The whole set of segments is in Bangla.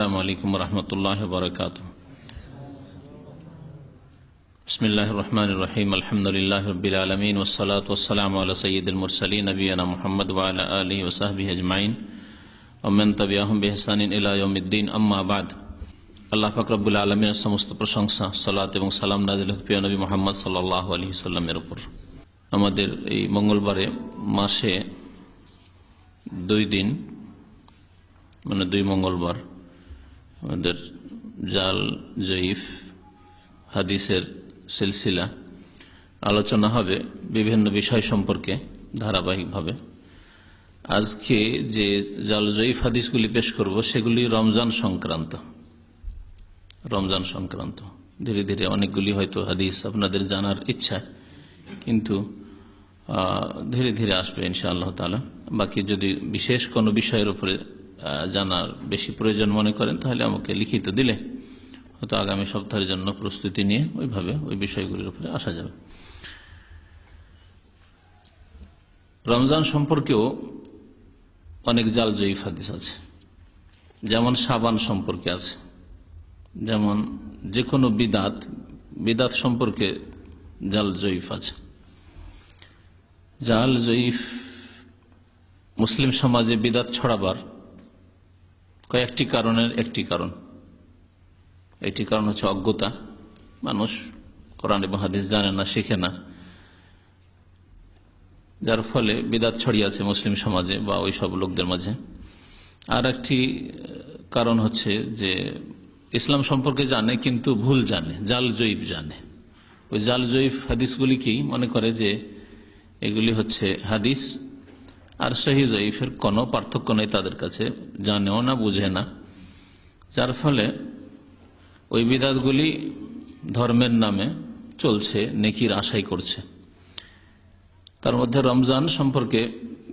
আসসালামু আলাইকুম ওয়া রাহমাতুল্লাহি ওয়া বারাকাতুহু। বিসমিল্লাহির রহমানির রহিম। আলহামদুলিল্লাহি রাব্বিল আলামিন ওয়াস সালাতু ওয়াস সালামু আলা সাইয়্যিদিল মুরসালিন নবিয়িনা মুহাম্মদ ওয়া আলা আলিহি ওয়া সাহবিহি আজমাইন ওয়া মান তাবিআহুম বিইহসানিন ইলা ইয়াউমিদ্দিন, আম্মা বা'দ। আল্লাহ পাক রব্বুল আলামিনের সমস্ত প্রশংসা, সালাত এবং সালাম নাযিল হোক প্রিয় নবী মুহাম্মদ সাল্লাল্লাহু আলাইহি ওয়াসাল্লামের উপর। আমাদের এই মঙ্গলবারে মাসে 2 দিন, মানে 2 মঙ্গলবার আমাদের জাল জয়ীফ হাদিসের সিলসিলা আলোচনা হবে বিভিন্ন বিষয় সম্পর্কে ধারাবাহিকভাবে। আজকে যে জাল জয়ীফ হাদিসগুলি পেশ করব সেগুলি রমজান সংক্রান্ত। ধীরে ধীরে অনেকগুলি হয়তো হাদিস আপনাদের জানার ইচ্ছা, কিন্তু ধীরে ধীরে আসবে ইনশাআল্লাহ তাআলা। বাকি যদি বিশেষ কোনো বিষয়ের উপরে জানার বেশি প্রয়োজন মনে করেন তাহলে আমাকে লিখিত দিলে হয়তো আগামী সপ্তাহের জন্য প্রস্তুতি নিয়ে ওইভাবে ওই বিষয়গুলির উপরে আসা যাবে। রমজান সম্পর্কেও অনেক জাল জয়ীফ হাদিস আছে, যেমন শাবান সম্পর্কে আছে, যেমন যে কোনো বিদাত সম্পর্কে জাল জয়ীফ আছে। জাল জয়ীফ মুসলিম সমাজে বিদাত ছড়াবার কয়েকটি কারণের একটি কারণ হচ্ছে অজ্ঞতা। মানুষ কোরআন এবং হাদিস জানে না, শিখে না, যার ফলে বিদাত ছড়িয়েছে মুসলিম সমাজে বা ওই সব লোকদের মাঝে। আর একটি কারণ হচ্ছে যে ইসলাম সম্পর্কে জানে কিন্তু ভুল জানে, জাল জয়ীফ জানে। ওই জাল জয়ীফ হাদিসগুলি কি মনে করে যে এগুলি হচ্ছে হাদিস, আর সহিহ জয়ীফের কোনো পার্থক্য নেই তাদের কাছে, জানেও না, বুঝে না। যার ফলে ওই বিদাতগুলি ধর্মের নামে চলছে, নেকির আশাই করছে। তার মধ্যে রমজান সম্পর্কে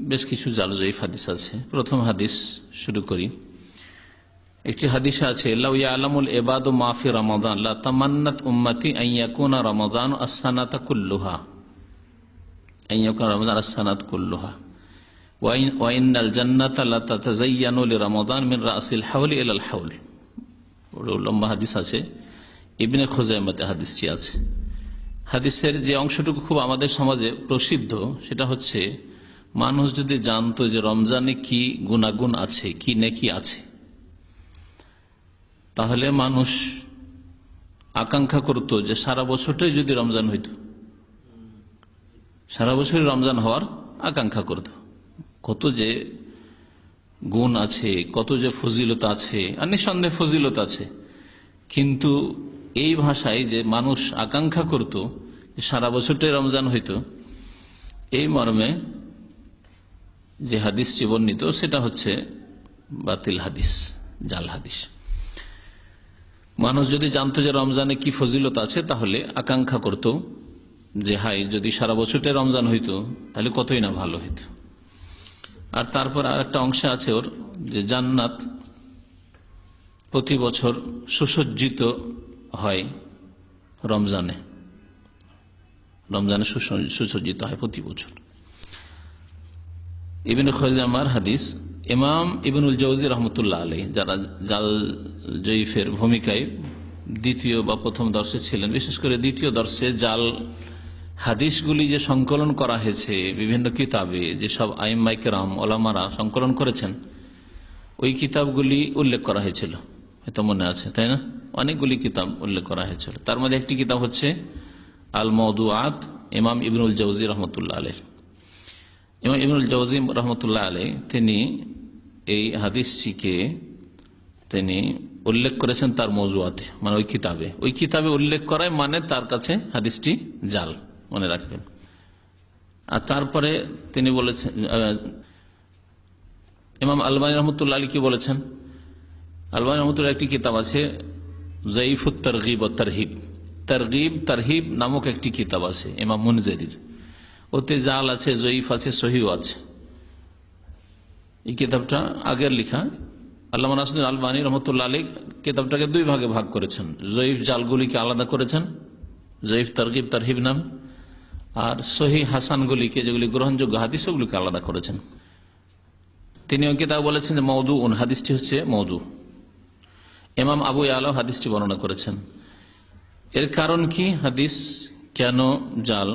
বেশ কিছু জাল জয়ীফ হাদিস আছে। প্রথম হাদিস শুরু করি। একটি হাদিসে আছে, লাউ ইয়ালামুল ইবাদু মা ফি রমাদান লা তামান্নাত উম্মতি আন ইয়াকুনা রমাদান আস-সানাতা কুল্লুহা, আন ইয়াকুনা রমাদান আস-সানাত কুল্লুহা ওয়া ইন্নাল জান্নাতা লা তাতাযায়্যানু লিরমাদান মিন রাসিল হাওলি ইলাল হাওল। বড় লম্বা হাদিস আছে, ইবনে খুজাইমাতে হাদিসটি আছে। হাদিসের যে অংশটুকু খুব আমাদের সমাজে প্রসিদ্ধ সেটা হচ্ছে, মানুষ যদি জানতো যে রমজানে কি গুনাগুন আছে, কি নেকি আছে, তাহলে মানুষ আকাঙ্ক্ষা করত যে সারা বছরটাই যদি রমজান হইত, সারা বছরই রমজান হওয়ার আকাঙ্ক্ষা করত। কত যে গুণ আছে, কত যে ফজিলত আছে, আর নিঃসন্দেহে ফজিলত আছে, কিন্তু এই ভাষায় যে মানুষ আকাঙ্ক্ষা করত সারা বছরটাই রমজান হইত, এই মর্মে যে হাদিসটি বর্ণিত সেটা হচ্ছে বাতিল হাদিস, জাল হাদিস। মানুষ যদি জানতো যে রমজানে কি ফজিলত আছে তাহলে আকাঙ্ক্ষা করত যে হাই যদি সারা বছরটাই রমজান হইত তাহলে কতই না ভালো হইত। আর তারপর আর একটা অংশে আছে ওর যে জান্নাত প্রতি বছর সুসজ্জিত হয় রমজানে সুসজ্জিত হয় প্রতি বছর। ইবনে খুজাইমার হাদিস। ইমাম ইবনুল জাওজি রহমতুল্লাহ আলাইহি, যারা জাল জয়ীফের ভূমিকায় দ্বিতীয় বা প্রথম দর্শে ছিলেন, বিশেষ করে দ্বিতীয় দর্শে জাল হাদিসগুলি যে সংকলন করা হয়েছে বিভিন্ন কিতাবে, যেসব আইম্মায়ে কেরাম ওলামারা সংকলন করেছেন, ওই কিতাবগুলি উল্লেখ করা হয়েছিল, হয়তো মনে আছে তাই না? অনেকগুলি কিতাব উল্লেখ করা হয়েছিল। তার মধ্যে একটি কিতাব হচ্ছে আল মাওদুআত, ইমাম ইবনুল জাওজি রহমতুল্লাহ আলাইহি। ইমাম ইবনুল জাওজি রহমতুল্লাহ আলাইহি তিনি এই হাদিসটিকে তিনি উল্লেখ করেছেন তার মওজুআতে, মানে ওই কিতাবে উল্লেখ করায় মানে তার কাছে হাদিসটি জাল, মনে রাখবেন। আর তারপরে তিনি বলেছেন, ইমাম আলবানী রহমতুল্লাহ আলাইহি কি বলেছেন? আলবানী রহমতুল্লাহ একটি কিতাব আছে যায়ীফুত তারগিব ওয়াত তারহিব, তারগিব তারহিব নামক একটি কিতাব আছে ইমাম মুনজিরির। ওতে জাল আছে, জয়ীফ আছে, সহিহ আছে। এই কিতাবটা আগের লেখা। আল্লামা নাসিরুদ্দিন আলবানী রহমতুল্লাহ আলাইহি কিতাবটাকে 2 ভাগে ভাগ করেছেন। জয়ীফ জালগুলিকে আলাদা করেছেন জয়ীফ তারগিব তারহিব নাম, আর সহিহ হাসানগুলিকে, যেগুলি গ্রহণযোগ্য হাদিস, ওগুলিকে আলাদা করেছেন। তিনি ওই কিতাব বলেছেন যে মওদুউন, হাদিসটি হচ্ছে মওদু। ইমাম আবু ইয়ালা হাদিসটি বর্ণনা করেছেন। এর কারণ কি, হাদিস কেন জাল?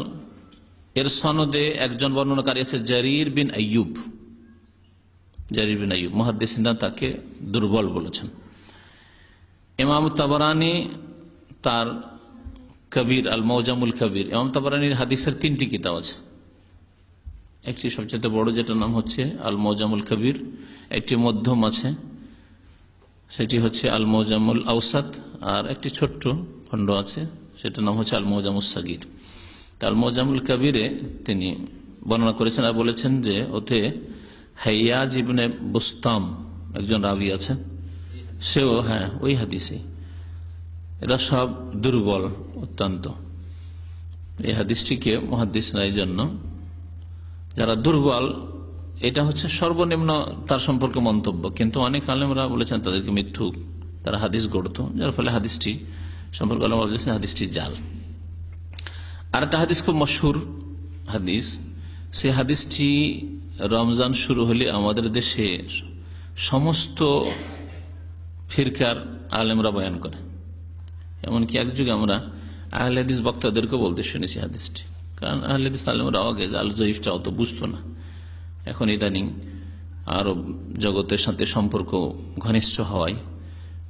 এর সনদে একজন বর্ণনাকারী আছে জারির বিন আইয়ুব। জারির বিন আইয়ুব মুহাদ্দিসিনরা তাকে দুর্বল বলেছেন। ইমাম তাবরানী তার কবির আল মৌজামুল কবির, ইমাম তাবরানীর হাদিসের 3টি কিতাব আছে। একটি সবচেয়ে বড়, যেটার নাম হচ্ছে আল মৌজামুল কবির। একটি মধ্যম আছে, সেটি হচ্ছে আল মৌজামুল আউসাত। আর একটি ছোট্ট খণ্ড আছে, সেটার নাম হচ্ছে আল মৌজামুল সাগির। আল মৌজামুল কবিরে তিনি বর্ণনা করেছেন আর বলেছেন যে ওতে হাইয়াজ ইবনে বুস্তাম একজন রাবি আছেন, সেও ওই হাদিসে। এরা সব দুর্বল অত্যন্ত। এই হাদিসটিকে মুহাদ্দিসরা এই জন্য, যারা দুর্বল, এটা হচ্ছে সর্বনিম্ন তার সম্পর্কে মন্তব্য, কিন্তু অনেক আলেমরা বলেছেন তাদেরকে মিথ্যুক, তারা হাদিস গড়ত, যার ফলে হাদিসটি সম্পর্কে আলেমরা বলেছেন হাদিসটি জাল। আর একটা হাদিস খুব মশহুর হাদিস, সে হাদিসটি রমজান শুরু হলে আমাদের দেশে সমস্ত ফিরকার আলেমরা বয়ান করে। এমনকি এক যুগে আমরা আহলে হাদিস বক্তাদেরকে বলতে শুনেছি হাদিসটি, কারণ আহলে হাদিস আলেমরা আগে জাল জয়ীফটা অত বুঝতো না। এখন ইদানিং আরব জগতের সাথে সম্পর্ক ঘনিষ্ঠ হওয়ায়,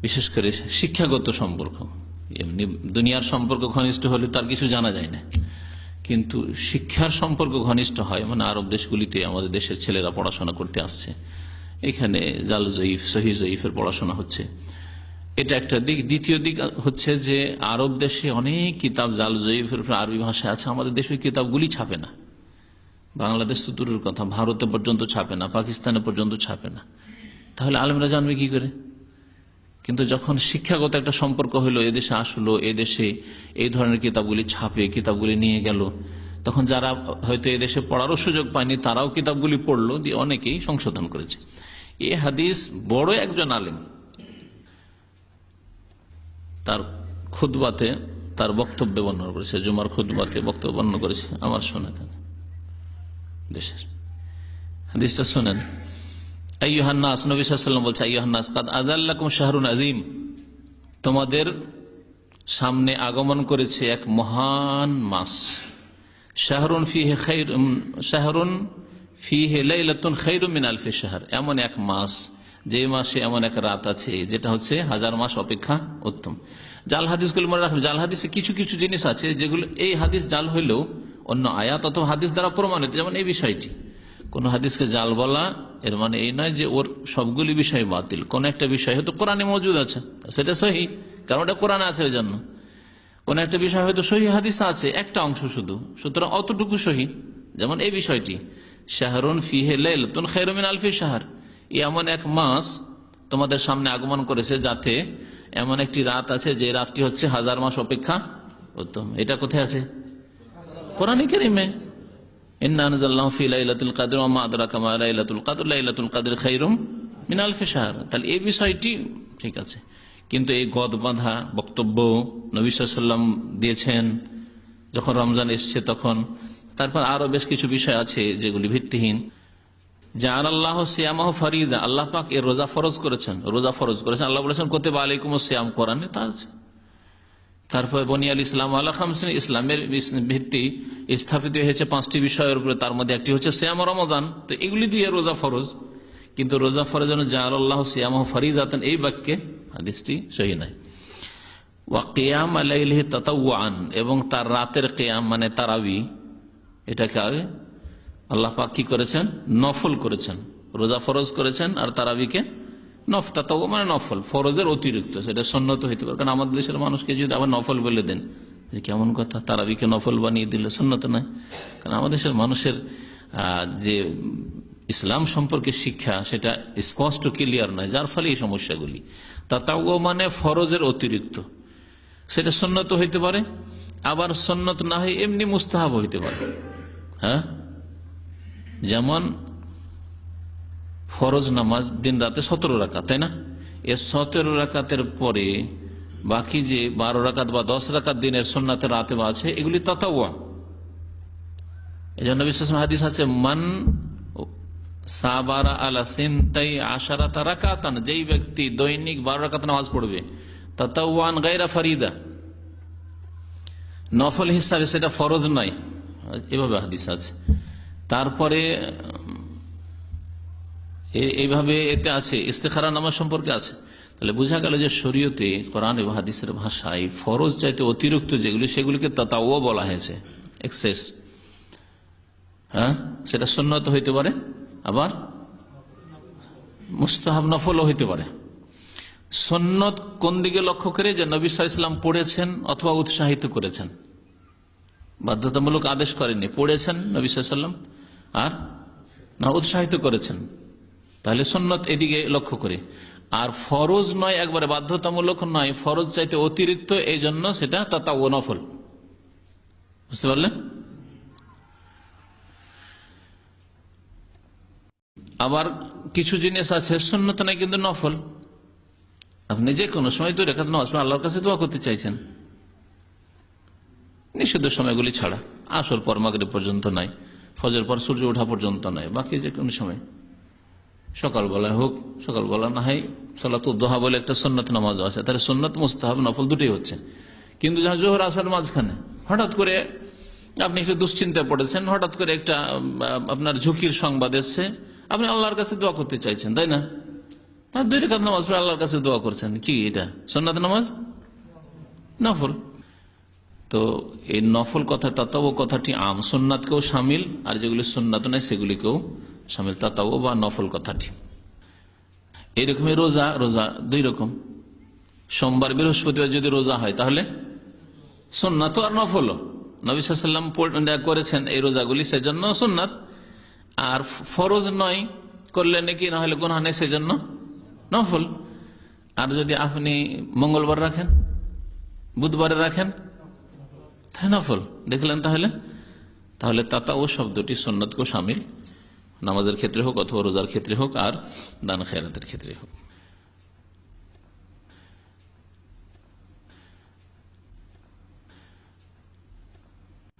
বিশেষ করে শিক্ষাগত সম্পর্ক, এমনি দুনিয়ার সম্পর্ক ঘনিষ্ঠ হলে তার কিছু জানা যায় না, কিন্তু শিক্ষার সম্পর্ক ঘনিষ্ঠ হয়, মানে আরব দেশগুলিতে আমাদের দেশের ছেলেরা পড়াশোনা করতে আসছে, এখানে জাল জয়ীফ সহি জয়ীফের পড়াশোনা হচ্ছে, এটা একটা দিক। দ্বিতীয় দিক হচ্ছে যে আরব দেশে অনেক কিতাব জাল জয়ীফের আরবি ভাষায় আছে, আমাদের দেশে কিতাবগুলি ছাপে না। বাংলাদেশ তো দূরের কথা, ভারতে পর্যন্ত ছাপে না, পাকিস্তানে পর্যন্ত ছাপে না। তাহলে আলেমরা জানবে কি করে? কিন্তু যখন শিক্ষাগত একটা সম্পর্ক হলো, এদেশে আসলো, এদেশে এই ধরনের কিতাবগুলি ছাপে, কিতাবগুলি নিয়ে গেল, তখন যারা হয়তো এদেশে পড়ারও সুযোগ পায়নি তারাও কিতাবগুলি পড়লো, দিয়ে অনেকেই সংশোধন করেছে। এই হাদিস বড় একজন আলেম তার খুতবাতে, তার বক্তব্যে বর্ণনা করেছে, জুমার খুতবাতে বক্তব্য বর্ণনা করেছে, আমার শোনা দেশের হাদিসটা শোনেন। আইয়ুহান নাস, নবী সাল্লাল্লাহু আলাইহি ওয়াসাল্লাম বলছে, আইয়ুহান নাস কাদ আযাল্লাকুম শাহরুন আযীম, তোমাদের সামনে আগমন করেছে এক মহান মাস। শাহরুন ফিহি খায়রুন, শাহরুন ফিহি লাইলাতুন খায়রুম মিন আলফি শাহর, এমন এক মাস যে মাসে এমন এক রাত আছে যেটা হচ্ছে 1000 মাস অপেক্ষা উত্তম। জাল হাদিসগুলো মনে রাখবেন, জাল হাদিসে কিছু কিছু জিনিস আছে যেগুলো, এই হাদিস জাল হইলেও অন্য আয়াত অথবা হাদিস দ্বারা প্রমাণিত, যেমন এই বিষয়টি। কোন হাদিসকে জাল বলা এর মানে এই নয় যে ওর সবগুলি বিষয় বাতিল। কোন একটা বিষয় হয়তো কোরআনে মজুদ আছে, সেটা সহি, কারণ ওটা কোরআনে আছে, ওই জন্য। কোন একটা বিষয় হয়তো সহি হাদিস আছে একটা অংশ শুধু, সুতরাং অতটুকু সহি। যেমন এই বিষয়টি, শাহরুন ফিহি লাইলাতুন খায়রুম মিন আলফি শাহর, এমন এক মাস তোমাদের সামনে আগমন করেছে যাতে এমন একটি রাত আছে যে রাতটি হচ্ছে 1000 মাস অপেক্ষা উত্তম। এটা কোথায় আছে? কোরআনে কারীমে। ইন্না আনজালনাহু ফি লাইলাতুল কদর ওয়া মা আদরাকা মা লাইলাতুল কদর, লাইলাতুল কদর খায়রুম মিন আলফি শাহর। তাহলে এই বিষয়টি ঠিক আছে, কিন্তু এই গদ বাঁধা বক্তব্য নবী সাল্লাল্লাহু আলাইহি ওয়াসাল্লাম দিয়েছেন যখন রমজান এসছে তখন। তারপর আরো বেশ কিছু বিষয় আছে যেগুলি ভিত্তিহীন। জাআলাল্লাহু সিয়ামাহু ফরিজা, আল্লাহ পাক এর রোজা ফরজ করেছেন, রোজা ফরজ করেছেন। আল্লাহ বলেছেন কুতিবা আলাইকুমুস সিয়াম, কোরআনে তা আছে। তারপর বুনিয়াল ইসলাম আলা খামসিন, ইসলামের ভিত্তি স্থাপিত হয়েছে 5টি বিষয়ের উপরে, তার মধ্যে একটি হচ্ছে সিয়াম রমজান। তো এগুলি দিয়ে রোজা ফরজ, কিন্তু রোজা ফরজ জন্য জাআলাল্লাহু সিয়ামাহু ফরিজাতান, এই বাক্যে হাদিসটি সহিহ নয়। ওয়া কিয়াম লাইলিহি তাতাওয়ান, এবং তার রাতের কিয়াম মানে তারাবি, এটাকে আল্লাহ পাক কি করেছেন? নফল করেছেন। রোজা ফরজ করেছেন আর তারাবিকে তাতাওয়া মানে নফল, ফরজের অতিরিক্ত, সেটা সুন্নত হইতে পারে। কারণ আমাদের দেশের মানুষকে যদি আবার নফল বলে দেন, কেমন কথা, তারাবিকে নফল বানিয়ে দিলে সুন্নত নয়। কারণ আমাদের দেশের মানুষের যে ইসলাম সম্পর্কে শিক্ষা সেটা স্পষ্ট ক্লিয়ার নয়, যার ফলে এই সমস্যাগুলি। তাতাওয়া মানে ফরজের অতিরিক্ত, সেটা সুন্নত হইতে পারে, আবার সুন্নত না হয় এমনি মুস্তাহাব হইতে পারে। হ্যাঁ, যেমন ফরজ নামাজ দিন রাতে 17 রাকাত, তাই না? এর 17 রাকাতের পরে বাকি যে 12 রাকাত বা 10 রাকাত দিনের সুন্নাতের রাতে আছে, এগুলি তাতাওয়া। এই জন্য বিশেষ হাদিস আছে, মান সাবারা আলা সিনতাই আশারাতা রাকাতান, যেই ব্যক্তি দৈনিক 12 রাকাত নামাজ পড়বে, তাতাওয়ান গায়রা ফারিদা, নফল হিসাবে, সেটা ফরজ নয়, এভাবে হাদিস আছে। তারপরে এইভাবে এতে আছে ইস্তেখারা নামাজ সম্পর্কে আছে। তাহলে বোঝা গেল যে শরীয়তে কোরআন এবং হাদিসের ভাষায় ফরজ চাইতে অতিরিক্ত যেগুলি, সেগুলিকে তাতাওয়া বলা হয়েছে, এক্সেস। হ্যাঁ, সেটা সুন্নত হইতে পারে, আবার মুস্তাহাব নফলও হইতে পারে। সুন্নত কোন দিকে লক্ষ্য করে? যে নবী সাল্লাল্লাহু আলাইহি ওয়াসাল্লাম পড়েছেন অথবা উৎসাহিত করেছেন, বাধ্যতামূলক আদেশ করেননি, পড়েছেন নবী সাল্লাল্লাহু আলাইহি ওয়াসাল্লাম আর না উৎসাহিত করেছেন, তাহলে সুন্নত এদিকে লক্ষ্য করে। আর ফরজ নয়, একবারে বাধ্যতামূলক নয়, ফরজ চাইতে অতিরিক্ত, এই জন্য সেটা তাতাওয়া নফল। বুঝতে পারলেন? আবার কিছু জিনিস আছে সুন্নত নাই কিন্তু নফল। আপনি যে কোনো সময় 2 রাকাত নামাজ পড়ে আল্লাহর কাছে দোয়া করতে চাইছেন, নিষিদ্ধ সময়গুলি ছাড়া, আসর পর মাগরিব পর্যন্ত নাই, ফজর পর সূর্য ওঠা পর্যন্ত নাই, বাকি যে কোনো সময়, সকালবেলায় হোক, সকালবেলা না হয় সালাতুদ দুহা বলে একটা সুন্নত নামাজ আছে, তাহলে সুন্নত মুস্তাহাব নফল দুটোই হচ্ছে। কিন্তু যখন জোহর আসর মাঝখানে হঠাৎ করে আপনি একটু দুশ্চিন্তায় পড়েছেন, হঠাৎ করে একটা আপনার ঝুঁকির সংবাদ এসছে, আপনি আল্লাহর কাছে দোয়া করতে চাইছেন, তাই না? 2 রাকাত নামাজ পড়ে আল্লাহর কাছে দোয়া করছেন, কি এটা সুন্নাত নামাজ? নফল। তো এই নফল কথা, তাতাও কথাটি আম, সুন্নাতকেও শামিল, আর যেগুলি সুন্নাত নয় সেগুলিকেও শামিল, তাতাও বা নফল কথাটি। এইরকমই রোজা, রোজা 2 রকম। সোমবার বৃহস্পতিবার যদি রোজা হয় তাহলে সুন্নাত আর নফল। নবী সাল্লাল্লাহু আলাইহি ওয়াসাল্লাম করেছেন এই রোজাগুলি, সেজন্য সুন্নাত। আর ফরজ নয়, করলে নাকি না হলে গুনাহ নেই, সেজন্য নফল। আর যদি আপনি মঙ্গলবার রাখেন, বুধবারে রাখেন, তাই নফল। দেখলেন? তাহলে তাতাও শব্দটি সুন্নাতকেও শামিল, নামাজের ক্ষেত্রে হোক অথবা রোজার ক্ষেত্রে হোক আর দান খেরাতের ক্ষেত্রে হোক।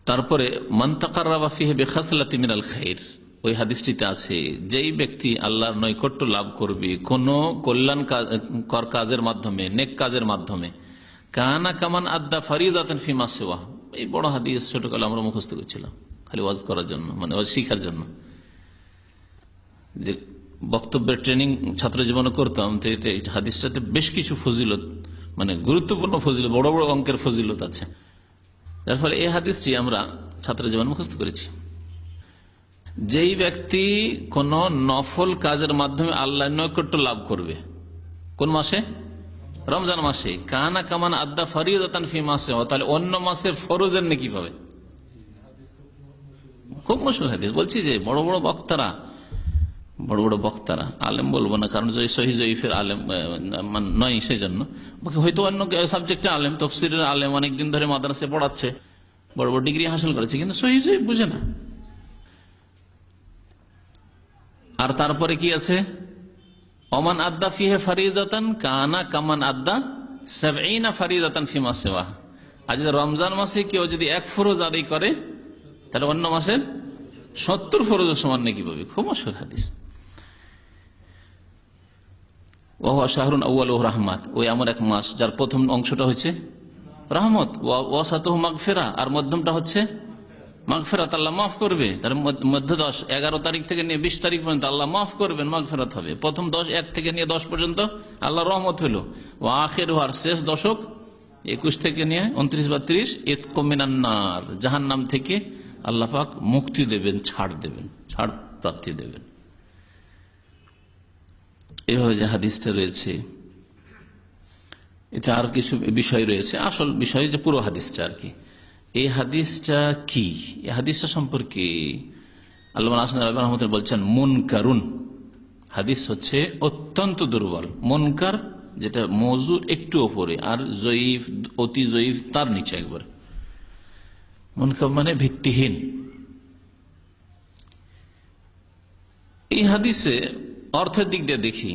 তারপরে মান তাকাররাবা ফিহি বিখাসলাতিন মিনাল খাইর, ওই হাদিসটিতে আছে, যেই ব্যক্তি আল্লাহর নৈকট্য লাভ করবে কোন কল্যাণকর কাজের মাধ্যমে, নেক কাজের মাধ্যমে, কানা কামান আদ্দা ফারিদাতান ফিমা সিওয়া। এই বড় হাদিস ছোটকালে আমরা মুখস্থ করেছিলাম, খালি ওয়াজ করার জন্য, মানে ওয়াজ শিখার জন্য। যে বক্তব্যের ট্রেনিং ছাত্র জীবনে করতাম, তো এই হাদিসটাতে বেশ কিছু ফজিলত, মানে গুরুত্বপূর্ণ ফজিলত, বড় বড় অঙ্কের ফজিলত আছে। যার ফলে এই হাদিসটি আমরা ছাত্র জীবন মুখস্থ করেছি। যেই ব্যক্তি কোন নফল কাজের মাধ্যমে আল্লাহ নৈকট্য লাভ করবে, কোন মাসে? রমজান মাসে। কানা কামান আদ্দা ফারিদাতান ফি মাসে, তাহলে অন্য মাসের ফরজের নেকি পাবে। খুব মশহুর হাদিস। বলছি যে বড় বড় বক্তারা, আলেম বলবো না, কারণ সহিহ জয়ীফের আলেম নয়, সেই জন্য হয়তো অন্য সাবজেক্টে আলেম, তাফসীরের আলেম, অনেকদিন ধরে মাদ্রাসায় পড়াচ্ছে, বড় বড় ডিগ্রি হাসিল করেছে, কিন্তু সহিহ জয়ীফ বুঝে না। আর তারপরে কি আছে? ওমান আদ্দা ফিহে ফারিদাতান কানা কামান আদ্দা 70 ফারিদাতান ফিমা সিওয়া। আর যদি রমজান মাসে কেউ যদি 1 ফরজ আদায় করে, তাহলে অন্য মাসের 70 ফরজের সমান নাকি পাবে। খুব মশহুর হাদিস। ওয়া শাহরুন আউয়ালুহু রাহমাত, ওই এমন এক মাস যার প্রথম অংশটা হচ্ছে রহমত, ওয়াসাতুহু মাগফিরা, আর মধ্যমটা হচ্ছে মাগফিরাত, আল্লাহ মাফ করবে। তার মধ্য 11 তারিখ থেকে নিয়ে 20 তারিখ পর্যন্ত আল্লাহ মাফ করবেন, মাগফিরাত হবে। প্রথম 1 থেকে নিয়ে 10 পর্যন্ত আল্লাহ রহমত হলো। ওয়া আখিরুহু, আর শেষ দশক 21 থেকে নিয়ে 29 বা 30, ইতকুম মিনান নার, জাহান্নাম থেকে আল্লাহ পাক মুক্তি দেবেন, ছাড় প্রাপ্তি দেবেন। এভাবে যে হাদিসটা রয়েছে, এটা আর কিছু বিষয় রয়েছে। আসল বিষয় যে পুরো হাদিসটা আর কি। এই হাদিসটা কি? এই হাদিসটা সম্পর্কে আল্লামা হাসান আল আলবানী রাহমাতুল্লাহ বলছেন, মুনকারুন, হাদিস হচ্ছে অত্যন্ত দুর্বল। মুনকার যেটা মওজুর একটু ওপরে, আর জয়ীফ, অতি জয়ীফ তার নিচে একবার। মুনকার মানে ভিত্তিহীন। এই হাদিসে অর্থের দিক দিয়ে দেখি,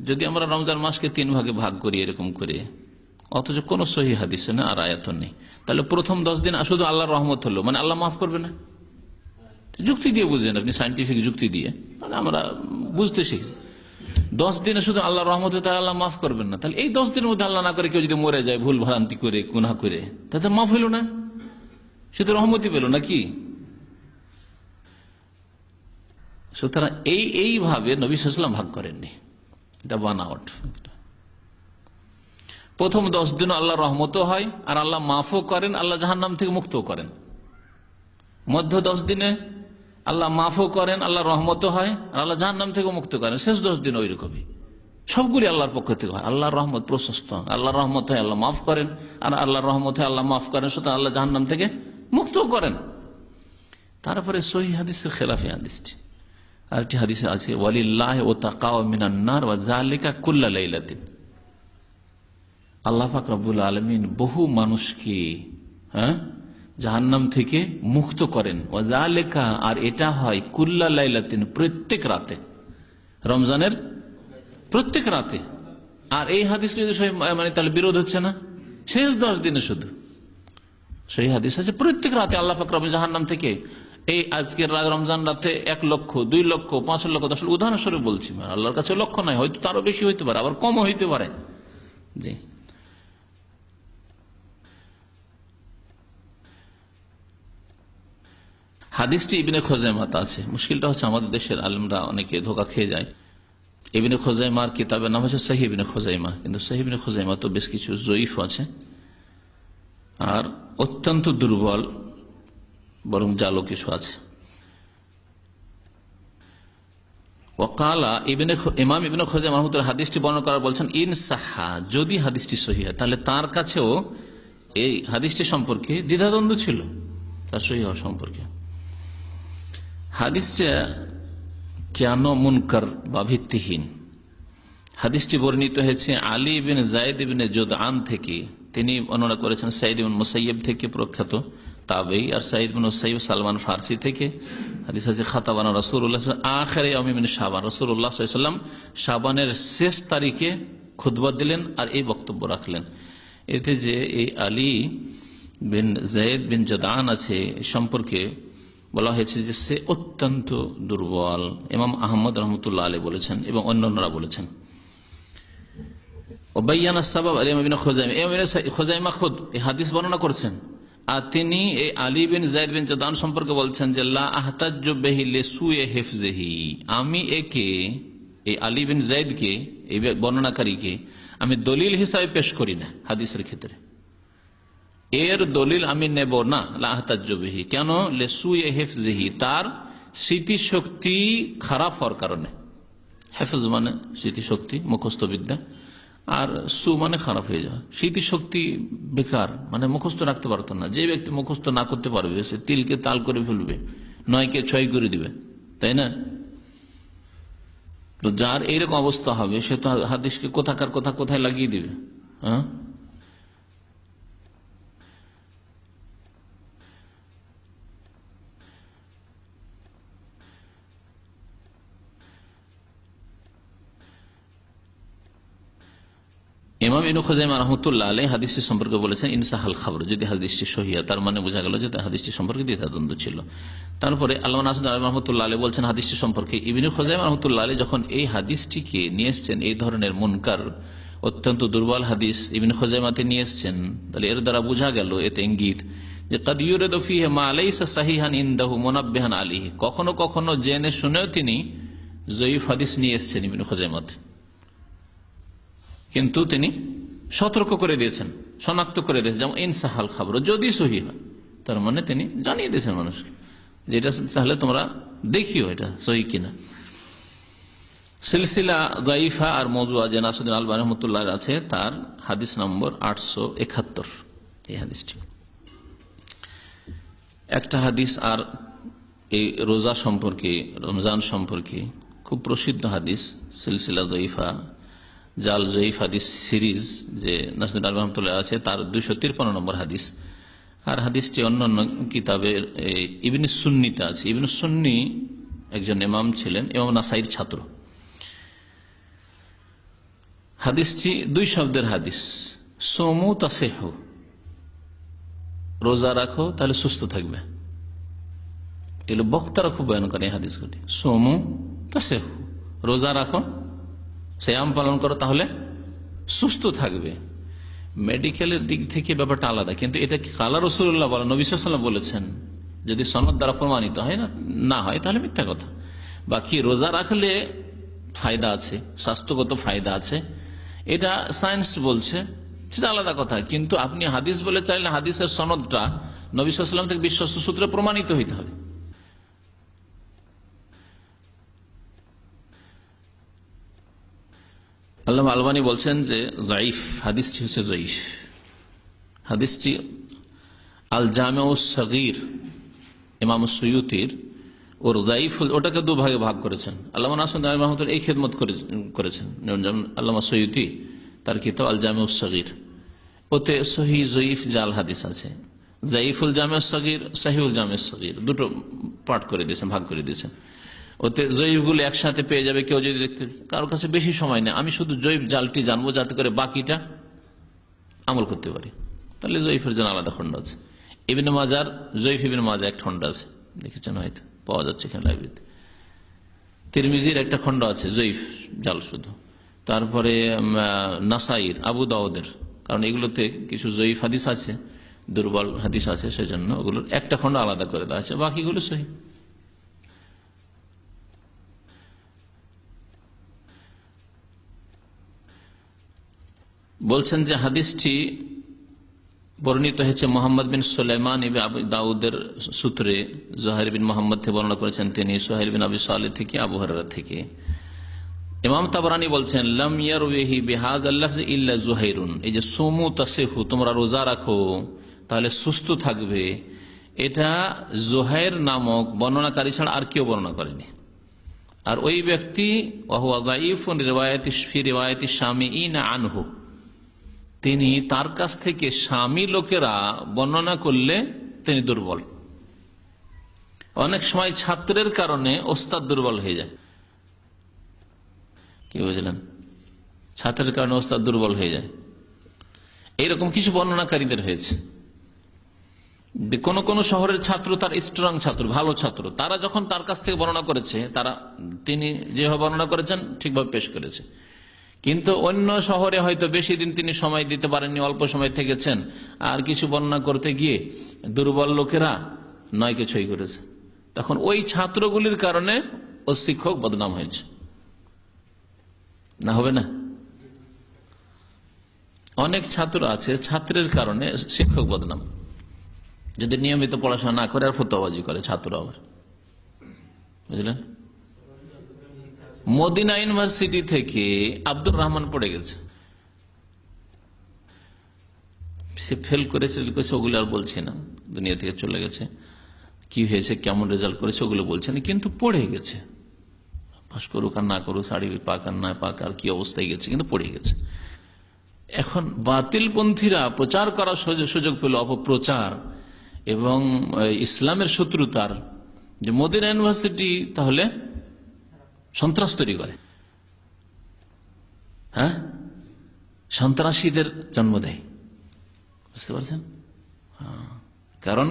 যদি আমরা রমজান মাসকে 3 ভাগে ভাগ করি এরকম করে, অথচ কোন সহিহ হাদিসে না আর আয়াত নেই, তাহলে প্রথম 10 দিন শুধু আল্লাহর রহমত হলো, মানে আল্লাহ মাফ করবে না। যুক্তি দিয়ে বুঝেন আপনি, সাইন্টিফিক যুক্তি দিয়ে, মানে আমরা বুঝতে শিখি। 10 দিনে শুধু আল্লাহ রহমতে আল্লাহ মাফ করবেন না, তাহলে এই 10 দিনের মধ্যে আল্লাহ না করে কেউ যদি মরে যায় ভুল ভ্রান্তি করে গুনাহ করে, তাতে মাফ হইল না, সে তো রহমতি পেল নাকি? সুতরাং এইভাবে নবী সাল্লাল্লাহু আলাইহি ওয়াসাল্লাম ভাগ করেননি, এটা বানাওয়াট। প্রথম 10 দিন আল্লাহ রহমতও হয় আর আল্লাহ মাফও করেন, আল্লাহ জাহান্নাম থেকে মুক্তও করেন। মধ্য 10 দিনে আল্লাহ মাফও করেন, আল্লাহ রহমতও হয় আর আল্লাহ জাহান্নাম থেকে মুক্ত করেন। শেষ 10 দিন ওই রকমই, সবগুলি আল্লাহর পক্ষ থেকে হয়। আল্লাহর রহমত প্রশস্ত, আল্লাহর রহমত হয় আল্লাহ মাফ করেন, আর আল্লাহর রহমত হয় আল্লাহ মাফ করেন, সুতরাং আল্লাহ জাহান্নাম থেকে মুক্ত করেন। তারপরে সহিহ হাদিসের খেলাফি হাদিসটি, আরেকটি হাদিসে আছে ওয়ালিল্লাহি ওয়াতাকাউ মিনান নার ওয়া যালিকা কুল্লা লাইলাতিন। আল্লাহ পাক রব্বুল আলামিন বহু মানুষকে জাহান্নাম থেকে মুক্ত করেন, ওয়া যালিকা, আর এটা হয় কুল্লা লাইলাতিন, প্রত্যেক রাতে, রমজানের প্রত্যেক রাতে। আর এই হাদিস মানে তাহলে বিরোধ হচ্ছে না, শেষ 10 দিনে শুধু সেই হাদিস আছে প্রত্যেক রাতে আল্লাহ পাক রব্বুল জাহান্নাম থেকে। এই আজকের রমজান রাতে 1 লক্ষ, 2 লক্ষ, 5 লক্ষ, 10 লক্ষ, উদাহরণস্বরূপ বলছি, আল্লাহর কাছে লক্ষ নয়, হয়তো তারও বেশি হইতে পারে, আবার কমও হইতে পারে। জি, হাদিসটি ইবনে খুজাইমাতে আছে। মুশকিলটা হচ্ছে আমাদের দেশের আলেমরা অনেকে ধোঁকা খেয়ে যায়। ইবনে খুজাইমার কিতাবের নাম হচ্ছে সহিহ ইবনে খুজাইমা, কিন্তু সহিহ ইবনে খুজাইমা তো বেশ কিছু জয়ীফ আছে আর অত্যন্ত দুর্বল, বরং জালো কিছু আছে। ওয়াকালা ইমাম ইবনে খুজাইমা রাহমাতুল্লাহ হাদিসটি বর্ণনা করার বলছেন ইন সাহা, যদি হাদিসটি সহিহ হয়, তাহলে তার কাছেও এই হাদিসটি সম্পর্কে দ্বিধাদ্বন্দ্ব ছিল, তার সহিহ হওয়া সম্পর্কে। হাদিসটা কেন মুনকার বা ভিত্তিহীন? হাদিসটি বর্ণিত হয়েছে আলী ইবনে যায়েদ ইবনে জুদআন থেকে, তিনি বর্ণনা করেছেন সাঈদ ইবনে মুসাইয়্যিব থেকে, প্রখ্যাত তাবেঈ, আর সাঈদ ইবনে মুসাইয়্যিব সালমান ফারসি থেকে। হাদিস আছে খাতাবানা রাসূলুল্লাহ আখির ইয়াউমি মিন শাবান, রাসূলুল্লাহ সাল্লাল্লাহু আলাইহি ওয়াসাল্লাম শাবানের শেষ তারিখে খুতবা দিলেন আর এই বক্তব্য রাখলেন। এতে যে এই আলী বিন যায়েদ বিন জুদআন আছে সম্পর্কে বলা হয়েছে যে সে অত্যন্ত দুর্বল। ইমাম আহমদ রহমতুল্লাহ আলাইহি বলেছেন এবং অন্যান্যরা বলেছেন। ওবাইয়ানা সাবাব আলী ইবনে খুজাইমা, ইবনে খুজাইমা খুদ এই হাদিস বর্ণনা করেছেন, আর তিনি এই আলী বিন যায়েদ বিন জুদআন সম্পর্কে বলছেন যে লা আহতাজ্জু বিহি লিসুই হিফজিহি, আমি একে, এই আলী বিন যায়েদকে, এই বর্ণনাকারীকে আমি দলিল হিসাবে পেশ করি না হাদিসের ক্ষেত্রে, এর দলিল আমি নেব না। লা আহতাজ্জু বিহি, কেন? লিসুই হিফজিহি, তার স্মৃতিশক্তি খারাপ হওয়ার কারণে। হেফজ মানে স্মৃতিশক্তি, মুখস্থ বিদ্যা, আর সু মানে খারাপ হয়ে যাওয়া। স্মৃতিশক্তি বেকার, মানে মুখস্থ রাখতে পারতো না। যে ব্যক্তি মুখস্থ না করতে পারবে সে তিলকে তাল করে ফেলবে, 9কে 6 করে দিবে, তাই না? তো যার এইরকম অবস্থা হবে সে তো হাদিসকে কোথাকার কথা কোথায় লাগিয়ে দিবে। হ্যাঁ, ইমাম ইবনে খুজাইমা রাহমাতুল্লাহ আলাইহি হাদিসটি সম্পর্কে বলেছেন ইনসাহাল খবর, যদি হাদিসটি সহিহ, তার মানে বোঝা গেল যে হাদিসটি সম্পর্কে দ্বিধাদ্বন্দ্ব ছিল। তারপরে আল্লামা নাসিরুদ্দিন আলবানী রাহমাতুল্লাহ আলাইহি বলছেন হাদিসটি সম্পর্কে ইবনে খুজাইমা রাহমাতুল্লাহ আলাইহি যখন এই হাদিসটিকে নিয়ে এসেছেন, এই ধরনের মুনকার অত্যন্ত দুর্বল হাদিস ইবনে খুজাইমাতে নিয়ে এসেছেন, তাহলে এর দ্বারা বোঝা গেল, এতে ইঙ্গিত যে কাদ ইউরিদু ফীহি মা লাইসা সাহিহান ইনদাহু মুনাব্বিহান আলাইহি, কখনো কখনো জেনে শুনেও তিনি জয়ীফ হাদিস নিয়ে এসেছেন ইবনে খুজাইমাতে, কিন্তু তিনি সতর্ক করে দিয়েছেন, শনাক্ত করে দিয়েছেন, যেমন ইনসাহাল খবর, যদি সহিহ হয়, তার মানে তিনি জানিয়ে দিয়েছেন মানুষকে যে এটা তাহলে তোমরা দেখিও এটা সহিহ কিনা। সিলসিলা যায়িফা আর মওযুআ যে নাসিরুদ্দিন আলবানী রাহমাতুল্লাহ আছে, তার হাদিস নম্বর 871 এই হাদিসটি। একটা হাদিস আর এই রোজা সম্পর্কে, রমজান সম্পর্কে খুব প্রসিদ্ধ হাদিস, সিলসিলা যায়িফা জাল জয়ীফ হাদিস সিরিজ যে নাসিরুদ্দিন আলবানী রাহমাতুল্লাহ আছে, তার 253 নম্বর হাদিস। আর হাদিসটি অন্যান্য কিতাবের ইবনে সুন্নিতে আছে। ইবনে সুন্নি একজন ইমাম ছিলেন, ইমাম নাসাইর ছাত্র। হাদিসটি 2 শব্দের হাদিস, সোমু তাসিহু, রোজা রাখো তাহলে সুস্থ থাকবে, এগুলো বক্তারা খুব বয়ান করে এই হাদিসগুলি। সোমু তাসেহু, রোজা রাখো, সিয়াম পালন করো, তাহলে সুস্থ থাকবে। মেডিকেলের দিক থেকে ব্যাপারটা আলাদা, কিন্তু এটা কালা রাসূলুল্লাহ বলেন, নবী সাল্লাল্লাহু আলাইহি ওয়াসাল্লাম বলেছেন। যদি সনদ দ্বারা প্রমাণিত হয় না হয় তাহলে মিথ্যা কথা। বাকি রোজা রাখলে ফায়দা আছে, স্বাস্থ্যগত ফায়দা আছে, এটা সায়েন্স বলছে, সেটা আলাদা কথা। কিন্তু আপনি হাদিস বলে চাইলে হাদিসের সনদটা নবী সাল্লাল্লাহু আলাইহি ওয়াসাল্লাম থেকে বিশ্বস্ত সূত্রে প্রমাণিত হইতে হবে। আল্লামা আলবানী বলছেন যে যায়িফ হাদিসটি হচ্ছে যায়িফ। হাদিসটি আল জামিউস সাগীর ইমাম সুয়ুতির ওর যায়িফ ওটাকে দুভাগে ভাগ করেছেন। আল্লামা নাসিরুদ্দিন আলবানী রাহমাতুল্লাহ এই খেদমত করেছেন। আল্লামা সুয়ুতি তার কিতাব আল জামিউস সাগীর, ওতে সহিহ যায়িফ জাল হাদিস আছে। যায়িফুল জামিউস সাগীর, সহিহুল জামিউস সাগীর, দুটো পার্ট করে দিয়েছেন, ভাগ করে দিয়েছেন। ওতে জয়ীফগুলো একসাথে পেয়ে যাবে। কেউ যদি দেখতে কারোর কাছে বেশি সময় নেই, আমি শুধু জয়ীফ জালটি জানবো যাতে করে বাকিটা আমল করতে পারি, তাহলে জয়ীফের জন্য আলাদা খন্ড আছে। ইবনে মাজার জয়ীফ ইবনে মাজা এক খন্ড আছে, দেখেছেন হয়তো, পাওয়া যাচ্ছে এখানে লাইব্রেরিতে। তিরমিজির একটা খন্ড আছে জয়ীফ জাল শুধু। তারপরে নাসাইর, আবু দাউদের, কারণ এগুলোতে কিছু জয়ীফ হাদিস আছে, দুর্বল হাদিস আছে, সেজন্য ওগুলোর একটা খন্ড আলাদা করে দেওয়া আছে, বাকিগুলো সহিহ। বলছেন যে হাদিসটি বর্ণিত হয়েছে মোহাম্মদ বিন সুলাইমান ইবনে আবু দাউদের সূত্রে। জুহাইর বিন মোহাম্মদ থেকে বর্ণনা করেছেন তিনি, সুহাইল বিন আবি সালেহ থেকে, আবু হুরায়রা থেকে। ইমাম তাবরানী বলছেন লাম ইয়ারওয়িহি বিহাযাল লাফজ ইল্লা জুহাইরুন, এই যে সুমু তাসিহু, তোমরা রোজা রাখো তাহলে সুস্থ থাকবে, এটা জুহাইর নামক বর্ণনাকারী ছাড়া আর কেউ বর্ণনা করেনি। আর ওই ব্যক্তি ওয়া হুয়া যায়িফুন ফি রিওয়ায়াতি শামিঈন আনহু, তিনি তার কাছ থেকে স্বামী লোকেরা বর্ণনা করলে তিনি দুর্বল। অনেক সময় ছাত্রের কারণে ওস্তাদ দুর্বল হয়ে যায়, কি বুঝলেন? ছাত্রের কারণে ওস্তাদ দুর্বল হয়ে যায়, এইরকম কিছু বর্ণনাকারীদের হয়েছে। কোন কোন শহরের ছাত্র তার স্ট্রং ছাত্র, ভালো ছাত্র, তারা যখন তার কাছ থেকে বর্ণনা করেছে, তিনি যেভাবে বর্ণনা করেছেন ঠিকভাবে পেশ করেছে। কিন্তু অন্য শহরে হয়তো বেশি দিন তিনি সময় দিতে পারেননি, অল্প সময় থেকেছেন, আর কিছু বর্ণনা করতে গিয়ে দুর্বল লোকেরা নয় কিছুই করেছে, তখন ওই ছাত্রগুলির কারণে ও শিক্ষক বদনাম হয়েছে, না হবে না? অনেক ছাত্র আছে, ছাত্রের কারণে শিক্ষক বদনাম, যদি নিয়মিত পড়াশোনা না করে আর ফতোয়াবাজি করে ছাত্র আবার, বুঝলেন? মদিনা ইউনিভার্সিটি থেকে আব্দুর রহমান পড়ে গেছে, সে ফেল করেছে, ওগুলো আর বলছে না, দুনিয়া থেকে চলে গেছে। কি হয়েছে, কেমন রেজাল্ট করেছে ওগুলো বলছে না, কিন্তু পড়ে গেছে। পাস করুক আর না করুক, শাড়ি পাক আর না পাক আর কি অবস্থায় গেছে, কিন্তু পড়ে গেছে। এখন বাতিলপন্থীরা প্রচার করার সুযোগ পেল, অপপ্রচার এবং ইসলামের শত্রুতার, যে মদিনা ইউনিভার্সিটি তাহলে সন্ত্রাস তৈরি করে, হ্যাঁ, সন্ত্রাসীদের জন্ম দেয়, বুঝতে পারছেন? কারণ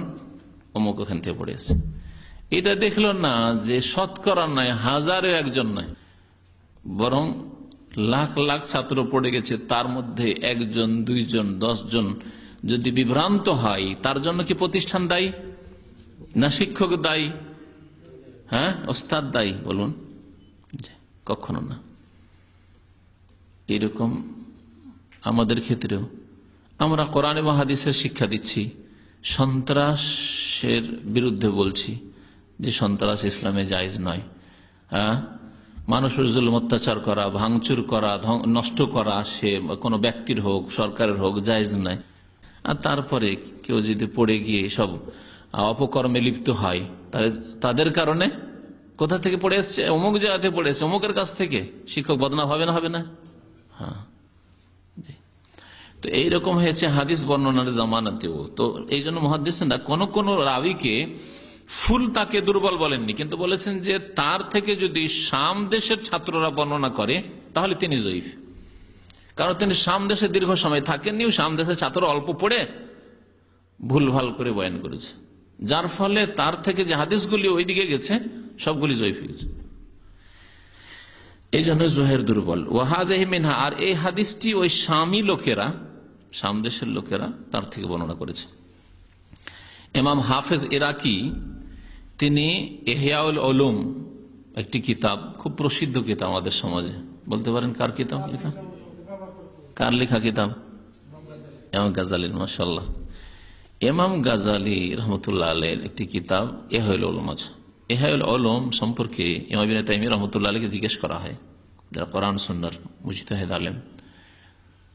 অমুক ওখান থেকে পড়ে আসছে। এটা দেখলো না যে শতকরা নয়, হাজারে একজন নয়, বরং লাখ লাখ ছাত্র পড়ে গেছে, তার মধ্যে একজন, দুইজন, 10 জন যদি বিভ্রান্ত হয়, তার জন্য কি প্রতিষ্ঠান দায়ী না শিক্ষক দায়ী? হ্যাঁ, ওস্তাদ দায়ী? বলুন, কখনো না। এরকম আমাদের ক্ষেত্রেও আমরা কোরআন এবং হাদিসের শিক্ষা দিচ্ছি, সন্ত্রাসের বিরুদ্ধে বলছি যে সন্ত্রাস ইসলামে জায়েজ নয়। হ্যাঁ, মানুষের জুলুম অত্যাচার করা, ভাঙচুর করা, নষ্ট করা, সে কোনো ব্যক্তির হোক সরকারের হোক, জায়েজ নয়। আর তারপরে কেউ যদি পড়ে গিয়ে সব অপকর্মে লিপ্ত হয়, তাদের কারণে কোথা থেকে পড়ে এসছে, অমুক জায়গাতে পড়ে এসছে, অমুকের কাছ থেকে, শিক্ষক বদনাম হবে না? হবে না? হ্যাঁ, তো এইরকম হয়েছে হাদিস বর্ণনার জামানাতেও। তো এই জন্য মুহাদ্দিসিনরা কোন কোন রাবীকে ফুল তাকে দুর্বল বলেননি, কিন্তু বলেছেন যে তার থেকে যদি শাম দেশের ছাত্ররা বর্ণনা করে তাহলে তিনি জয়ীফ, কারণ তিনি শাম দেশে দীর্ঘ সময় থাকেননি, শাম দেশের ছাত্র অল্প পড়ে ভুল ভাল করে বয়ান করেছে, যার ফলে তার থেকে যে হাদিসগুলি ওইদিকে গেছে সবগুলি জয়ীফ হয়ে গেছে। এই জন্য জোহের দুর্বল। ওয়াহাযিহি মিনহা, আর এই হাদিসটি ওই শামী লোকেরা, শাম দেশের লোকেরা তার থেকে বর্ণনা করেছে। ইমাম হাফেজ ইরাকি তিনি ইহয়াউল উলুম একটি কিতাব, খুব প্রসিদ্ধ কিতাব আমাদের সমাজে, বলতে পারেন কার কিতাব লেখা, কার লেখা কিতাব? ইমাম গাজালির। মাশাআল্লাহ, ইমাম গাজালি রহমতুল্লাহ আলাইহির একটি কিতাব ইহয়াউল উলুম আছে। ইহয়াউল উলুম সম্পর্কে ইমাম ইবনে তাইমিয়া রহমতুল্লাহ আলাইহিকে জিজ্ঞেস করা হয়, যারা কোরআন সুন্নাহর মুজতাহিদ আলেম,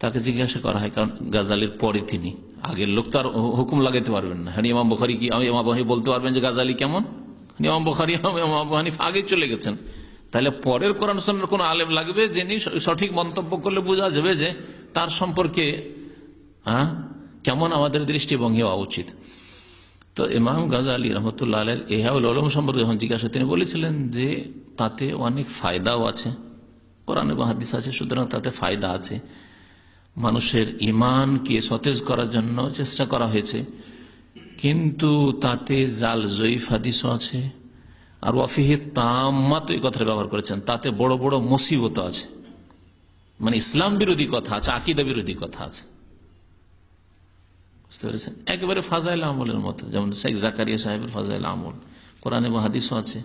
তাকে জিজ্ঞাসা করা হয়, কারণ গাজালির পরে তিনি, আগের লোক তো আর হুকুম লাগাইতে পারবেন না। হ্যাঁ, ইমাম বুখারী কি ইমাম আবু হানিফা বলতে পারবেন যে গাজালি কেমন? ইমাম বুখারী ইমাম আবু হানিফা আগে চলে গেছেন, তাহলে পরের কোরআন সুন্নাহর কোন আলেম লাগবে যিনি সঠিক মন্তব্য করলে বোঝা যাবে যে তার সম্পর্কে কেমন আমাদের দৃষ্টিভঙ্গি হওয়া উচিত। তো ইমাম গাজালি রহমতুল্লাহ আলাইহির ইহয়াউল উলুম সম্পর্কে যখন জিজ্ঞাসা, তিনি বলেছিলেন যে তাতে অনেক ফায়দাও আছে, কোরআন এবং হাদিস আছে, সুতরাং তাতে ফায়দা আছে। মানুষের ইমানকে সতেজ করার জন্য চেষ্টা করা হয়েছে, কিন্তু তাতে জাল জয়ীফ হাদিসও আছে। আর ওয়াফিহি তাম্মাত, এই কথাটা ব্যবহার করেছেন, তাতে বড় বড় মুসিবত আছে, মানে ইসলাম বিরোধী কথা আছে, আকীদা বিরোধী কথা আছে। বুঝতে পেরেছেন? একেবারে ফাজাইল আমলের মতো, যেমন শেখ জাকারিয়া সাহেবের ফাজাইল আমল, কোরআন এবং হাদিসও আছে,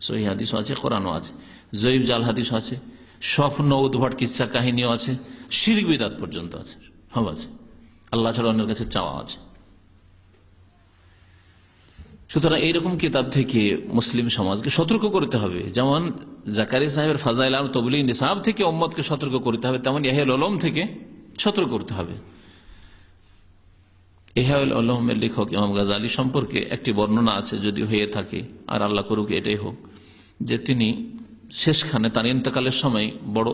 সহিহ হাদিসও আছে, কোরআনও আছে, জয়ীফ জাল হাদিসও আছে, স্বপ্ন উদ্ভট কিচ্ছা কাহিনীও আছে, শিরক বিদআত পর্যন্ত আছে, সব আছে। আল্লাহ ছাড়া অন্যের কাছে চাওয়া আছে। সুতরাং এইরকম কিতাব থেকে মুসলিম সমাজকে সতর্ক করতে হবে, যেমন জাকারিয়া সাহেবের ফাজাইল আর তবলিগ নিসাব থেকে উম্মতকে সতর্ক করতে হবে, তেমন ইহয়াউল উলুম থেকে সতর্ক করতে হবে। ইহয়াউল উলুমের লেখক ইমাম গাজালি সম্পর্কে একটি বর্ণনা আছে, যদি হয়ে থাকে, আর আল্লাহ করুক এটাই হোক, যে তিনি শেষখানে তার ইন্তেকালের সময় বড়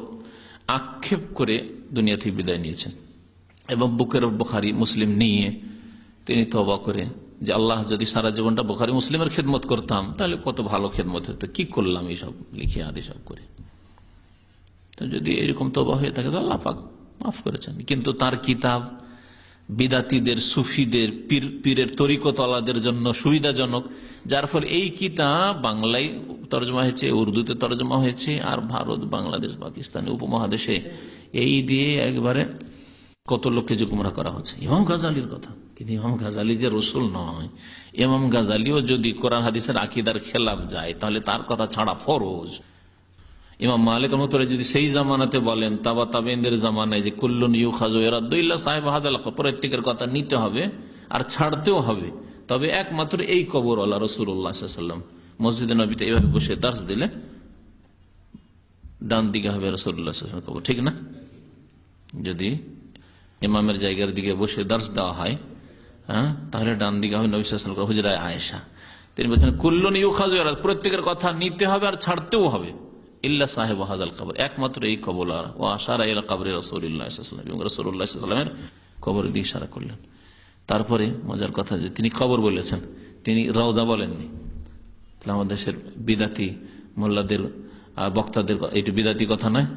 আক্ষেপ করে দুনিয়া থেকে বিদায় নিয়েছেন, এবং বুকের বুখারী মুসলিম নিয়ে তিনি তওবা করে যে আল্লাহ, যদি সারা জীবনটা বুখারী মুসলিমের খেদমত করতাম তাহলে কত ভালো খেদমত হতো, কি করলাম এইসব লিখে আর এসব করে। তো যদি এরকম তওবা হয়ে থাকে তো আল্লাহ পাক মাফ করেছেন। কিন্তু তার কিতাব বিদাতীদের, সুফিদের, পীরের তরিকতওয়ালাদের জন্য সুবিধাজনক, যার ফলে এই কিতাব বাংলায় তরজমা হয়েছে, উর্দুতে তরজমা হয়েছে, আর ভারত, বাংলাদেশ, পাকিস্তান উপমহাদেশে এই দিয়ে একবারে কত লোককে যে গুমরাহ করা হচ্ছে। ইমাম গাজালির কথা, কিন্তু ইমাম গাজালি যে রসুল নয়। ইমাম গাজালিও যদি কোরআন হাদিসের আকীদার খেলাফ যায় তাহলে তার কথা ছাড়া ফরজ। ইমাম মালিক রহমতুল্লাহ যদি সেই জামানাতে বলেন, তাবা তাবেইনদের জামানায়, যে কুল্লুন ইউখাযু ওয়া ইরাদ্দু ইল্লা সাহিব হাযাল কবর, প্রত্যেকের কথা নিতে হবে আর ছাড়তেও হবে, তবে একমাত্র এই কবরওয়ালা রাসূলুল্লাহ সাল্লাল্লাহু আলাইহি ওয়াসাল্লাম মসজিদে নববীতে এইভাবে বসে দার্স দিলে ডান দিকে হবে রাসূলুল্লাহ সাল্লাল্লাহু আলাইহি ওয়াসাল্লাম কবর, ঠিক না? যদি ইমামের জায়গার দিকে বসে দার্স দেওয়া হয়, তাহলে ডান দিকে হবে নবী সাল্লাল্লাহু আলাইহি ওয়াসাল্লাম হুজরায়ে আয়েশা। তিনি বলছেন কুল্লুন ইউখাযু ওয়া ইরাদ্দু, প্রত্যেকের কথা নিতে হবে আর ছাড়তেও হবে, ইল্লা সাহেব হাযাল কবর, একমাত্র এই কবর। ওয়া আশারা ইলা কবরি রাসূলিল্লাহ সাল্লাল্লাহু আলাইহি ওয়াসাল্লাম, এবং রাসূলুল্লাহ সাল্লাল্লাহু আলাইহি ওয়াসাল্লামের কবরের দিকে ইশারা করলেন। তারপরে মজার কথা যে তিনি কবর বলেছেন, তিনি রওজা বলেননি। তাহলে আমাদের দেশের বিদাতি মোল্লাদের আর বক্তাদের এইটা বিদাতি কথা নয়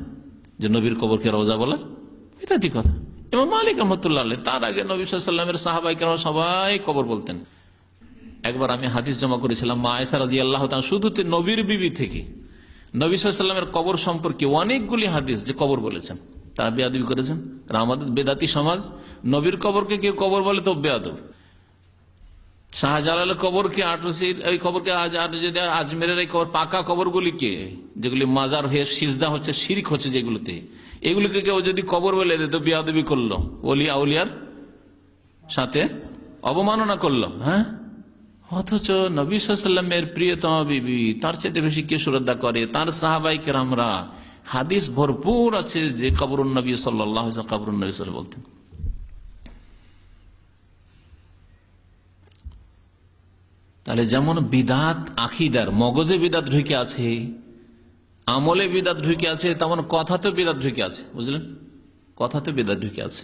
যে নবীর কবরকে রওজা বলা, বিদাতি কথা। ইমাম মালিক রহমতুল্লাহ আলাইহি, তার আগে নবী সাল্লাল্লাহু আলাইহি ওয়াসাল্লামের সাহাবায়ে কেরাম সবাই কবর বলতেন। একবার আমি হাদিস জমা করেছিলাম, মা আয়েশা রাদিয়াল্লাহু তাআলা শুধু নবীর বিবি থেকে নবী সাল্লাল্লাহু আলাইহি ওয়াসাল্লামের কবর সম্পর্কে অনেকগুলি হাদিস যে কবর বলেছেন, তারা বেয়াদবি করেছেন। আমাদের বেদাতি সমাজ, নবীর কবরকে কেউ কবর বলে তো বেয়াদব। শাহজালালের কবরকে, এই কবরকে, আজমেরের এই কবর, পাকা কবরগুলিকে, যেগুলি মাজার হয়ে সিজদা হচ্ছে, শিরক হচ্ছে যেগুলোতে, এগুলিকে কেউ যদি কবর বলে দেয় তো বেয়াদবি করলো, ওলি আউলিয়ার সাথে অবমাননা করলো। হ্যাঁ, অথচ নবী সাল্লাল্লাহু আলাইহি ওয়াসাল্লামের প্রিয়তমা বিবি, তার চেয়ে বেশি কে শ্রদ্ধা করে, তার সাহাবায়ে কেরামরা, হাদিস ভরপুর আছে যে কবরুন নবী সাল্লাল্লাহু আলাইহি ওয়াসাল্লাম, কবরুন নবী সাল্লাল্লাহু আলাইহি ওয়াসাল্লাম বলতেন। তাহলে যেমন বিদাত আকীদার মগজে বিদাত ঢুকে আছে, আমলে বিদাত ঢুকে আছে, তেমন কথাতে বিদাত ঢুকে আছে। বুঝলেন? কথাতে বিদাত ঢুকে আছে।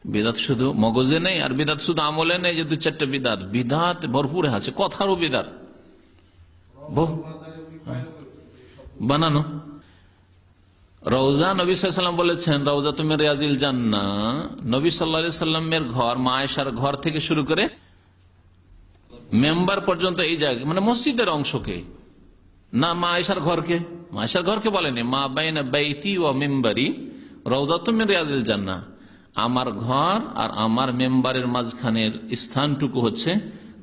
বিদাত শুধু মগজে নেই, আর বিদাত শুধু আমলে নেই যে দু চারটা বিদাত, বিদাত ভরপুর আছে, কথারও বিদাত বানানো। রওজা, নবী সাল্লাল্লাহু আলাইহি ওয়াসাল্লাম বলেছেন রওজা তুমি রিয়াজিল জান্নাহ, নবী সাল্লাল্লাহু আলাইহি ওয়াসাল্লামের ঘর, মা আয়েশার ঘর থেকে শুরু করে মেম্বার পর্যন্ত এই জায়গা মানে মসজিদের অংশকে, না মা আয়েশার ঘরকে। মা আয়েশার ঘরকে বলেনি, মা বাইনা বাইতি ওয়া মিম্বারি রাউদাতুম মিন রিয়াজিল জান্নাহ, আমার ঘর আর আমার মেম্বারের মাঝখানের স্থানটুকু হচ্ছে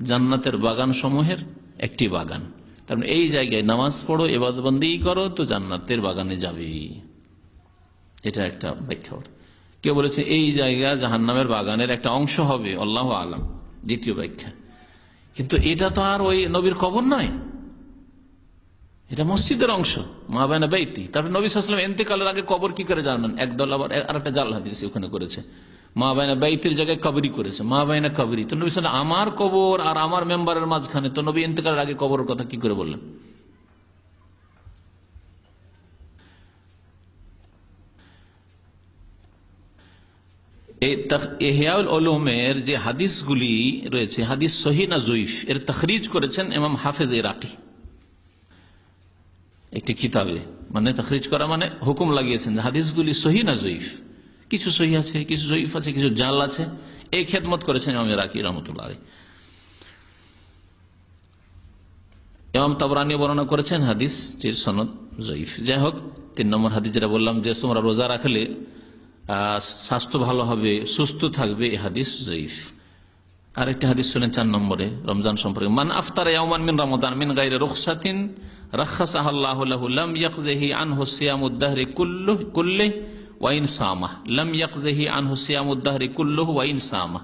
জান্নাতের বাগান সমূহের একটি বাগান। তার মানে এই জায়গায় নামাজ পড়ো, ইবাদত বন্দেগী করো, তো জান্নাতের বাগানে যাবে। এটা একটা ব্যাখ্যা। কেউ বলেছে এই জায়গা জাহান্নামের বাগানের একটা অংশ হবে, আল্লাহু আলাম, দ্বিতীয় ব্যাখ্যা। কিন্তু এটা তো আর ওই নবীর কবর নয়, এটা মসজিদের অংশ, মা বাইনা বাইতি। তারপরে নবী সাল্লাল্লাহু আলাইহি ওয়াসাল্লাম ইন্তেকালের আগে কবর কি করে জানান? একদল আবার আরেকটা জাল হাদিস ওখানে করেছে, মা বাইনা বাইতির জায়গায় কবরি করেছে, মা বাইনা কবরি। তো নবী সাল্লাল্লাহু আলাইহি ওয়াসাল্লাম আমার কবর আর আমার মেম্বারের মাঝখানে, তো নবী ইন্তেকালের আগে কবরের কথা কি করে বললেন? ইহয়াউল উলুমের যে হাদিসগুলি রয়েছে, হাদিস সহিহ না জয়ীফ, এর তাখরিজ করেছেন ইমাম হাফেজ ইরাকি একটি কিতাবে। মানে তাখরিজ করা মানে হুকুম লাগিয়েছেন যে হাদিসগুলি সহিহ না জয়ীফ। কিছু সহিহ আছে, কিছু জয়ীফ আছে, কিছু জাল আছে। এই খেদমত করেছেন ইমাম ইরাকি রহমতুল্লাহ আলাইহি। ইমাম তাবরানী বর্ণনা করেছেন হাদিসটির সনদ জয়ীফ। যাই হোক, 3 নম্বর হাদিস যেটা বললাম যে তোমরা রোজা রাখলে স্বাস্থ্য ভালো হবে, সুস্থ থাকবে, এই হাদিস জয়ীফ। আরেকটা হাদিস শুনেন 4 নম্বরে রমজান সম্পর্কে, মান আফতারা ইয়াওমান মিন রমাদান মিন গায়রি রুখসাতিন রাখাসাহাল্লাহু লাহু লাম ইয়াকযিহি আনহু সিয়ামুদ দাহরি কুল্লিহি ওয়া ইন সামাহ, লাম ইয়াকযিহি আনহু সিয়ামুদ দাহরি কুল্লুহু ওয়া ইন সামাহ।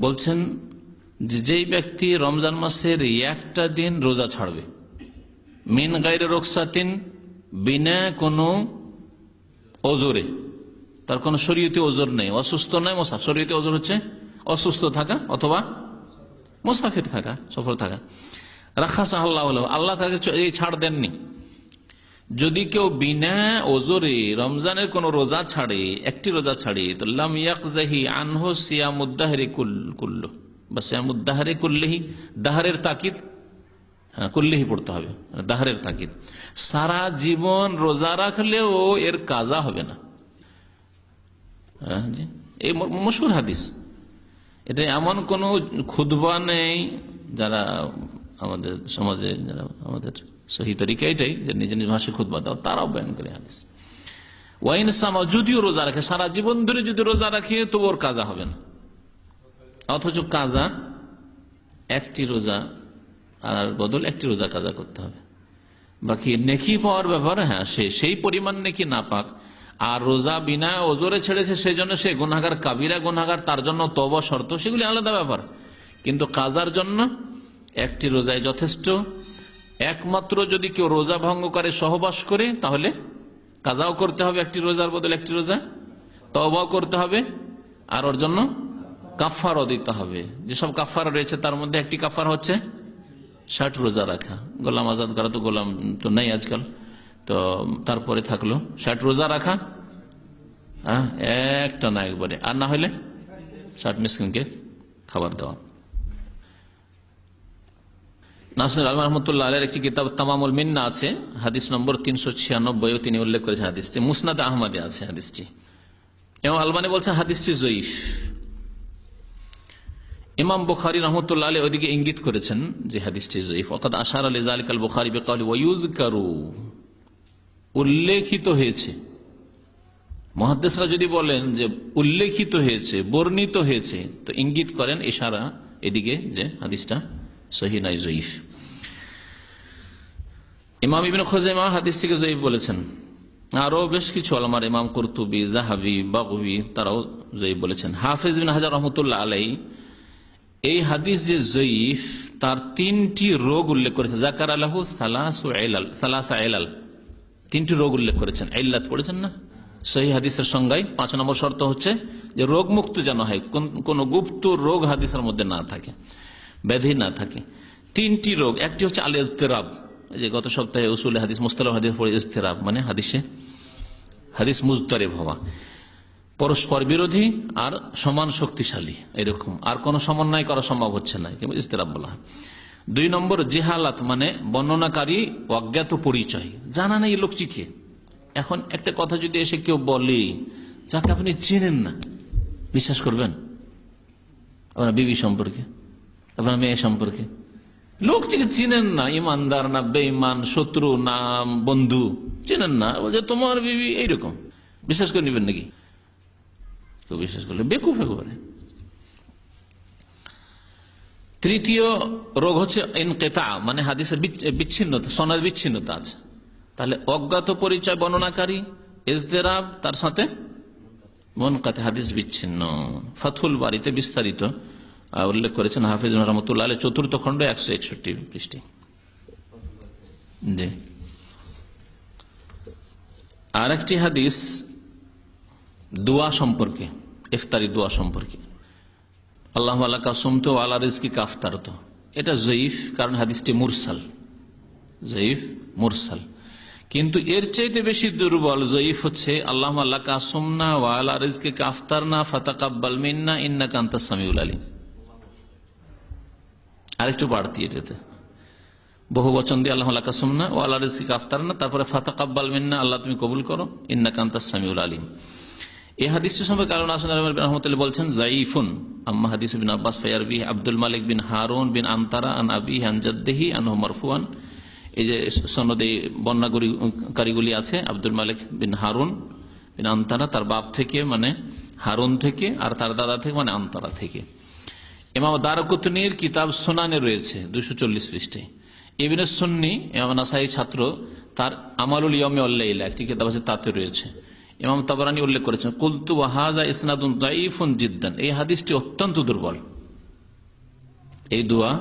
বলছেন যেই ব্যক্তি রমজান মাসের একটা দিন রোজা ছাড়বে, মিন গায়রি রুখসাতিন, বিনা কোনো ওজরে, তার কোন শরীয়তি ওজর নেই, অসুস্থ নয়, শরীয়তি ওজর হচ্ছে অসুস্থ থাকা অথবা মুসাফির থাকা, সফর থাকা। রাখাসাহাল্লাহু লাহু, আল্লাহ তাকে এই ছাড় দেননি। যদি কেউ বিনা ওজরে রমজানের কোন রোজা ছাড়ে, একটি রোজা ছাড়ে, তো লাম ইয়াকযিহি আনহু সিয়ামুদ দাহরি কুল্লু বা সিয়ামুদ দাহরি কুল্লিহি, দাহরের তাকিদ, কুল্লিহি পড়তে হবে, দাহরের তাকিদ। সারা জীবন রোজা রাখলেও এর কাজা হবে না। এই মশহুর হাদিস। এটা এমন কোন খুতবা নেই, যারা আমাদের সমাজে, যারা আমাদের সহি তরিকা এটাই যে নিজ নিজ ভাষায় খুতবা দাও, তারাও বয়ান করে হাদিস। ওয়াইন সামা, যদিও রোজা রাখে, সারা জীবন ধরে যদি রোজা রাখে তো ওর কাজা হবে না। অথচ কাজা একটি রোজা আর বদল একটি রোজা কাজা করতে হবে। বাকি নেকি পাওয়ার ব্যাপারে হ্যাঁ, সেই পরিমাণ নেকি না পাক, আর রোজা বিনা ওজরে ছেড়েছে সেই জন্য সে গুনাহগার, কাবিরা গুনাহগার, তার জন্য তওবা শর্ত, সেগুলি আলাদা ব্যাপার। কিন্তু কাজার জন্য একটি রোজায় যথেষ্ট। একমাত্র যদি কেউ রোজা ভঙ্গ করে, সহবাস করে, তাহলে কাজাও করতে হবে, একটি রোজার বদলে একটি রোজা, তওবাও করতে হবে, আর ওর জন্য কাফারও দিতে হবে। যেসব কাফারা রয়েছে তার মধ্যে একটি কাফার হচ্ছে 60 রোজা রাখা। গোলাম আজাদ করা, তো গোলাম তো নেই আজকাল, তো তারপরে থাকলো 60 রোজা রাখা, একটা না একবারে, আর না হলে 60 মিসকিনকে খাবার দেওয়া। নাসির আলম রহমতুল্লাহ আলাইহির একটি কিতাব তামামুল মিন্না আছে, হাদিস নম্বর 396 তিনি উল্লেখ করেছেন হাদিসটি, মুসনাদ আহমদে আছে হাদিসটি। এবং আলবানী বলছেন হাদিসটি জয়ীফ। ইমাম বুখারী রাহমাতুল্লাহ আলাইহি ওইদিকে ইঙ্গিত করেছেন যে হাদিসটি জয়ীফ। ওয়াকাদ আশারা লিযালিকাল বুখারী বিকাউলি ওয়া ইউযকারু, উল্লেখিত হয়েছে। মুহাদ্দিসরা যদি বলেন যে উল্লেখিত হয়েছে, বর্ণিত হয়েছে, তো ইঙ্গিত করেন, ইশারা এদিকে যে হাদিসটা সহিহ নাই, জয়ীফ। ইমাম ইবনে খুজাইমা হাদিসটিকে জয়ীফ বলেছেন। আরো বেশ কিছু উলামার, ইমাম কুরতুবী, যাহাবী, বাগবী, তারাও জয়ীফ বলেছেন। হাফেজ বিন হাজার রহমাতুল্লাহ আলাইহি এই হাদিস যে জয়ীফ, তার 3টি রোগ উল্লেখ করেছেন। যাকারা লাহু সালাসা ইলাল, 3টি রোগ উল্লেখ করেছেন। ইল্লাত পড়েছেন না সহিহ হাদিসের সংজ্ঞায়? 5 নম্বর শর্ত হচ্ছে যে রোগ মুক্ত যেন হয়, কোন গুপ্ত রোগ হাদিসের মধ্যে না থাকে, ব্যাধি না থাকে। 3টি রোগ, একটি হচ্ছে আল ইজতিরাব, যে গত সপ্তাহে উসুল হাদিস, মুস্তালাহ হাদিস পড়ে, ইজতিরাব মানে হাদিস মুজতারিব হওয়া, পরস্পর বিরোধী আর সমান শক্তিশালী, এরকম আর কোন সমন্বয় করা সম্ভব হচ্ছে না, কিন্তু ইজতিরাব বলা হয়। 2 নম্বর জিহালাত, মানে বর্ণনাকারী অজ্ঞাত পরিচয়, জানা নেই লোকটিকে। এখন একটা কথা যদি এসে কেউ বলে যাকে আপনি চেনেন না, বিশ্বাস করবেন? আপনার বিবি সম্পর্কে আপনার মেয়ে সম্পর্কে লোকটিকে চিনেন না, ইমানদার না বেঈমান, শত্রু না বন্ধু, চিনেন না, বলছে তোমার বিবি এইরকম, বিশ্বাস করে নিবেন নাকি? কেউ বিশ্বাস করলে বেকুফ একেবারে। তৃতীয় রোগ হচ্ছে ইনকিতা, মানে হাদিসের বিচ্ছিন্নতা, সনদ বিচ্ছিন্নতা আছে। তাহলে অজ্ঞাত পরিচয় বর্ণনাকারী, ইজতিরাব, তার সাথে মুনকাতি, হাদিস বিচ্ছিন্ন। ফাথুল বারীতে বিস্তারিত উল্লেখ করেছেন হাফিজ রহমতুল্লাহ আলাইহি, 4th খণ্ড 161 পৃষ্ঠা। জি, আর একটি হাদিস দোয়া সম্পর্কে, ইফতারি দোয়া সম্পর্কে, আল্লাহ আল্লাহ কাসুমতু আলা রিজকি কাফতারতু, এটা জয়ীফ, কারণ হাদিসটি মুরসাল, জয়ীফ মুরসাল। কিন্তু এর চাইতে বেশি দুর্বল জয়ীফ হচ্ছে আল্লাহ আল্লাহ কাসুমনা ওয়া আলা রিজকি কাফতারনা ফাতাকাব্বাল মিন্না ইন্নাকা আনতাস সামিউল আলিম। আরেকটু বাড়তি, এটাতে বহু বচন দিয়ে আল্লাহ আল্লাহ কাসুমনা ওয়া আলা রিজকি কাফতারনা, তারপরে ফাতাকাব্বাল মিন্না, আল্লাহ তুমি কবুল করো, ইন্নাকা আনতাস সামিউল আলিম। এই হাদিসটি সম্পর্কে আল্লাহ রাহমাতুল্লাহ বলছেন জাইফুন, আম্মা হাদিস বিন আব্বাস ফায়ারবি আব্দুল মালিক বিন হারুন বিন আনতারা আন আবিহি আন জাদ্দিহি আনহু মারফুআন। এই যে সনদে বর্ণনাকারীগুলি আছে, আব্দুল মালিক বিন হারুন বিন আনতারা, তার বাপ থেকে মানে হারুন থেকে, আর তার দাদা থেকে মানে আনতারা থেকে। ইমাম দারকুতনির কিতাব সুনানে রয়েছে 240 পৃষ্ঠায়। ইবনে সুন্নি ইমাম নাসাই ছাত্র, তার আমালুল ইয়াউমি ওয়াল লাইলা একটি কিতাব আছে, তাতে রয়েছে। ইমাম তাবরানী উল্লেখ করেছেন কুলতু ওয়া হাযা ইসনাদুন দাঈফুন জিদ্দান, এই হাদিসটি অত্যন্ত দুর্বল, এই দোয়া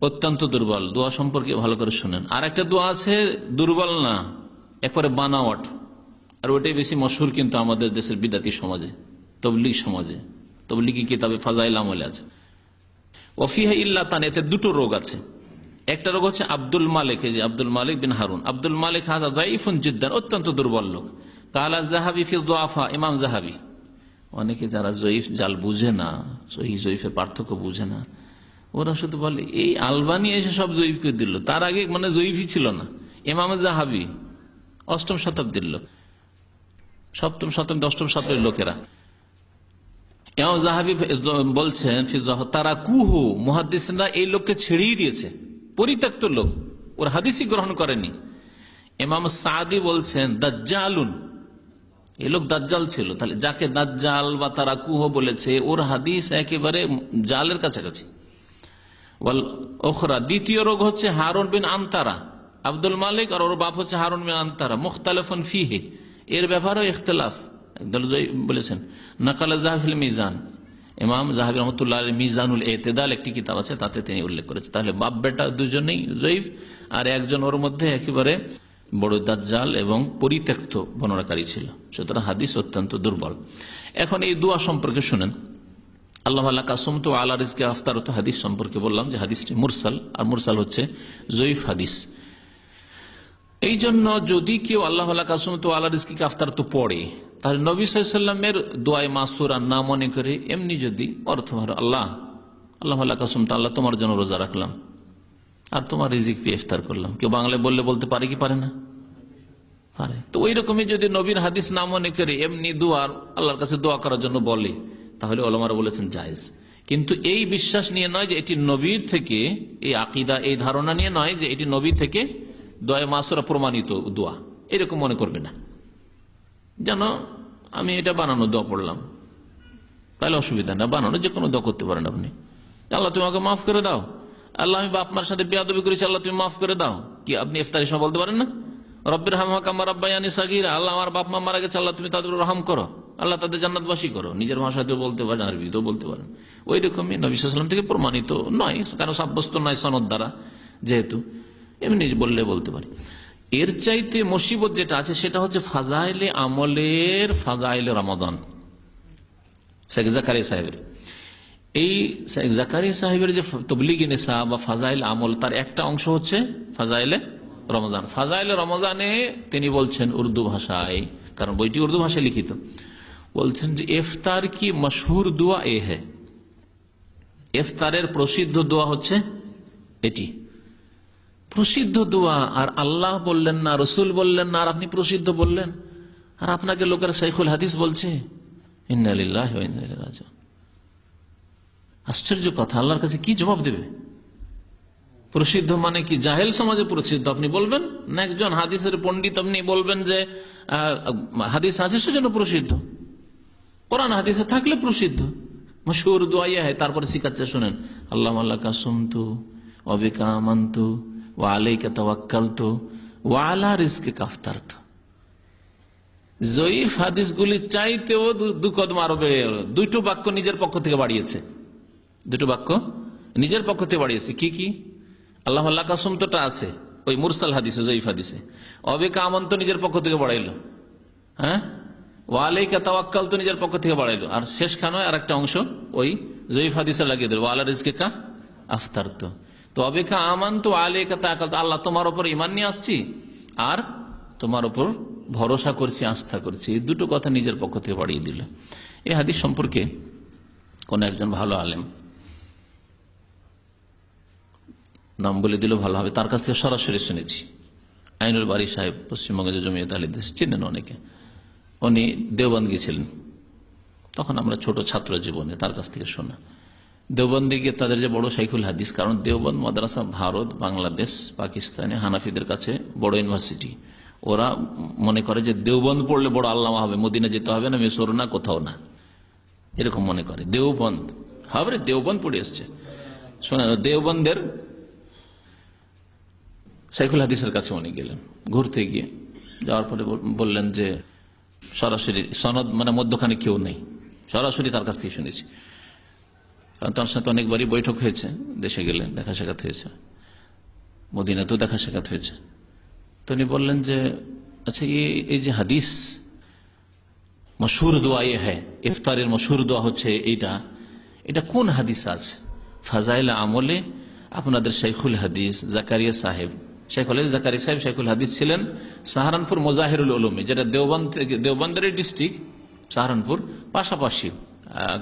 অত্যন্ত দুর্বল। দোয়া সম্পর্কে ভালো করে শুনেন। আর একটা দোয়া আছে দুর্বল না, একবারে বানাওয়াট, আর ওটাই বেশি মশহুর কিন্তু আমাদের দেশের বিদাতি সমাজে, তবলিগ সমাজে, তবলিগি কিতাবে ফাজাইল আমলে আছে। ওয়াফিহা ইল্লাতান, এতে দুটো রোগ আছে। একটা রোগ হচ্ছে আব্দুল মালিক, এই যে আব্দুল মালিক বিন হারুন, আব্দুল মালিক হাযা যায়ীফুন জিদ্দান, অত্যন্ত দুর্বল লোক। কালা যাহাবি ফি যুআফা, ইমাম যাহাবি, অনেকে যারা জয়ীফ জাল বুঝে না, সহিহ জয়ীফের পার্থক্য বুঝে না, ওরা শুধু বলে এই আলবানি এসে সব জয়ীফকে দিল, তার আগে মানে জয়ীফই ছিল না। ইমাম যাহাবি 8ম শতাব্দীর লোক, 7ম শতাব্দী 8ম শতাব্দীর লোকেরা। ইমাম যাহাবি বলছেন তারা কুহু, মুহাদ্দিসরা এই লোককে ছেড়েই দিয়েছে, পরিত্যক্ত লোক, ওর হাদিসই গ্রহণ করেনি। ইমাম সাদি বলছেন দাজ্জালুন, এই লোক দাজ্জাল ছিল। তাহলে যাকে দাজ্জাল বা তারা কুহ বলেছে, ওর হাদিস একেবারে জালের কাছাকাছি। ওয়াল উখরা, দ্বিতীয় রোগ হচ্ছে হারুন বিন আনতারা, আব্দুল মালিক আর ওর বাপ হচ্ছে হারুন বিন আনতারা, মুখতালিফুন ফিহি, এর ব্যাপারেও ইখতিলাফ বলেছেন। নাকাল যাহাফিল মিজান, ইমাম যাহাবি রহমতুল্লাহ আলাইহি মিজানুল ইতিদাল একটি কিতাব আছে, তাতে তিনি উল্লেখ করেছেন। তাহলে বাপ বেটা দুজনেই জয়ীফ, আর একজন ওর মধ্যে একেবারে বড় দাজ্জাল এবং পরিত্যক্ত বর্ণনাকারী ছিল, সুতরাং হাদিস অত্যন্ত দুর্বল। এখন এই দোয়া সম্পর্কে শুনেন। আল্লাহ আল্লাহ কাসুমতু আলা রিজকি কাফতারতু হাদিস সম্পর্কে বললাম যে হাদিসটি মুরসাল, আর মুরসাল হচ্ছে জয়ীফ হাদিস। এই জন্য যদি কেউ আল্লাহ আল্লাহ কাসুমতু আলা রিজকি কাফতারতু পড়ে, তাহলে নবী সাল্লাল্লাহু আলাইহি ওয়াসাল্লামের দোয়া মাসুরা না মনে করে এমনি যদি অর্থ হয় আল্লাহ আল্লাহ কাসুমতু, আল্লাহ তোমার জন্য রোজা রাখলাম আর তোমার রিজিক পেয়ে ইফতার করলাম, কেউ বাংলায় বলতে পারে কি পারে না? পারে। তো ওই রকমই যদি নবীর হাদিস না মনে করে এমনি দোয়ার আল্লাহর কাছে দোয়া করার জন্য বলে, তাহলে ওলামারা বলেছেন জায়েজ। কিন্তু এই বিশ্বাস নিয়ে নয় যে এটি নবীর থেকে, এই আকীদা এই ধারণা নিয়ে নয় যে এটি নবী থেকে দোয়া মাসুরা প্রমাণিত দোয়া, এরকম মনে করবে না। যেন আমি এটা বানানো দোয়া পড়লাম, তাহলে অসুবিধা না, বানানো যে কোনো দোয়া করতে পারেন আপনি। আল্লাহ তুমি আমাকে মাফ করে দাও, আল্লাহ আমি বাপ মার সাথে বেয়াদবি করেছি, আল্লাহ তুমি মাফ করে দাও, কি আপনি ইফতারের সময় বলতে পারেন না? রব্বির হামহা কামা রাব্বায়ানি সাগীরা, আল্লাহ আমার বাপ মা মারা গেছে, আল্লাহ তুমি তাদের রহম করো, আল্লাহ তাদের জান্নাতবাসী করো। নিজের ভাষাতেও বলতে পারেন, আরবিতেও বলতে পারেন। ওই রকমই নবী সাল্লাল্লাহু আলাইহি ওয়াসাল্লাম থেকে প্রমাণিত নয়, কারণ সাব্যস্ত নয় সনদ দ্বারা, যেহেতু এমনি বললে বলতে পারি। এর চাইতে মুসিবত যেটা আছে সেটা হচ্ছে ফাজাইলে আমলের, ফাজাইলে রমাদান। শেখ জাকারিয়া সাহেবের, এই শেখ জাকারিয়া সাহেবের যে তবলিগি নিসাব বা ফাজাইল আমল, তার একটা অংশ হচ্ছে ফাজাইলে রমজান। ফাজাইলে রমজানে তিনি বলছেন উর্দু ভাষায়, কারণ বইটি উর্দু ভাষায় লিখিত, বলছেন যে ইফতার কি মশহুর দোয়া এ হ্যায়, ইফতারের প্রসিদ্ধ দোয়া হচ্ছে এটি, প্রসিদ্ধ দোয়া। আর আল্লাহ বললেন না, রসুল বললেন না, আর আপনি প্রসিদ্ধ বললেন, আর আপনাকে লোকের শাইখুল হাদিস বলছে। ইন্না লিল্লাহি ওয়া ইন্না ইলাইহি রাজিউন। আশ্চর্য কথা, আল্লাহর কাছে কি জবাব দেবে? প্রসিদ্ধ মানে কি জাহেল সমাজে প্রসিদ্ধ আপনি বলবেন, না একজন হাদিসের পণ্ডিত আপনি বলবেন যে হাদিস আছে সেজন্য প্রসিদ্ধ, কোরআন হাদিসে থাকলে প্রসিদ্ধ, মশহুর দোয়া হয়, তারপরে শিখাচ্ছে শোনেন, আল্লাহ আল্লাহ কাসমতু অবিকা আমান্তু ওয়া আলাইকা তাওয়াক্কালতু ওয়া আলা রিজকিকা আফতারতু। জয়ীফ হাদিসগুলি চাইতেও দু কদম আরো বেড়ে গেল। দুটো বাক্য নিজের পক্ষ থেকে বাড়িয়েছে, দুটো বাক্য নিজের পক্ষ থেকে বাড়িয়েছে। কি কি? আল্লাহ আল্লাহ কাসম তোটা আছে ওই মুরসাল হাদিসে, জয়ীফ হাদিসে। অবিকা আমন্ত নিজের পক্ষ থেকে বাড়াইলো, হ্যাঁ, ওয়া আলাইকা তাওয়াক্কাল তো নিজের পক্ষ থেকে বাড়াইলো, আর শেষখানে আর একটা অংশ ওই জয়ীফ হাদিসে লাগিয়ে দিল, ওয়া আলা রিজকিকা আফতারতু। তো অবিকা আমান্ত ওয়া আলাইকা তাওয়াক্কাল, আল্লাহ তোমার উপর ঈমান নিয়ে আসছি আর তোমার উপর ভরসা করছি, আস্থা করছি, এই দুটো কথা নিজের পক্ষ থেকে বাড়িয়ে দিল। এই হাদিস সম্পর্কে কোন একজন ভালো আলেম, নাম বলে দিল ভালো হবে, তার কাছ থেকে সরাসরি শুনেছি, আইনুল বারী সাহেব, পশ্চিমবঙ্গে যে জমিয়ত আহলে হাদিস চিনেন অনেকে, উনি দেওবন্দ গিয়েছিলেন, তখন আমরা ছোট ছাত্র জীবনে, তার কাছ থেকে শোনা। দেওবন্দে গিয়ে তাদের যে বড় শাইখুল হাদিস, কারণ দেওবন্দ মাদ্রাসা ভারত, বাংলাদেশ, পাকিস্তানে হানাফিদের কাছে বড় ইউনিভার্সিটি। ওরা মনে করে যে দেওবন্দ পড়লে বড় আল্লামা হবে, মদিনা যেতে হবে না, মিশর না, কোথাও না, এরকম মনে করে। দেওবন্দ হবে, দেওবন্দ পড়ে এসছে। শোনা, দেওবন্দের শাইখুল হাদিসের কাছে উনি গেলেন ঘুরতে, গিয়ে যাওয়ার পরে বললেন যে সরাসরি সনদ মানে মধ্যখানে কেউ নেই, সরাসরি তার কাছ থেকে শুনেছি, কারণ তার সাথে অনেকবারই বৈঠক হয়েছে, দেশে গেলে দেখা সাক্ষাৎ হয়েছে, মদিনাতেও দেখা সাক্ষাৎ হয়েছে। তো উনি বললেন যে আচ্ছা, এই যে হাদিস মশহুর দোয়া হ্যাঁ, ইফতারের মশহুর দোয়া হচ্ছে এটা কোন হাদিস আছে? ফাজাইল আমলে আপনাদের শাইখুল হাদিস জাকারিয়া সাহেব, শাইখুল হাদিস জাকারিয়া সাহেব শাইখুল হাদিস ছিলেন সাহারানপুর মোজাহিরুল উলুমে, যেটা দেওবন্দের ডিস্ট্রিক্ট, সাহারানপুর পাশাপাশি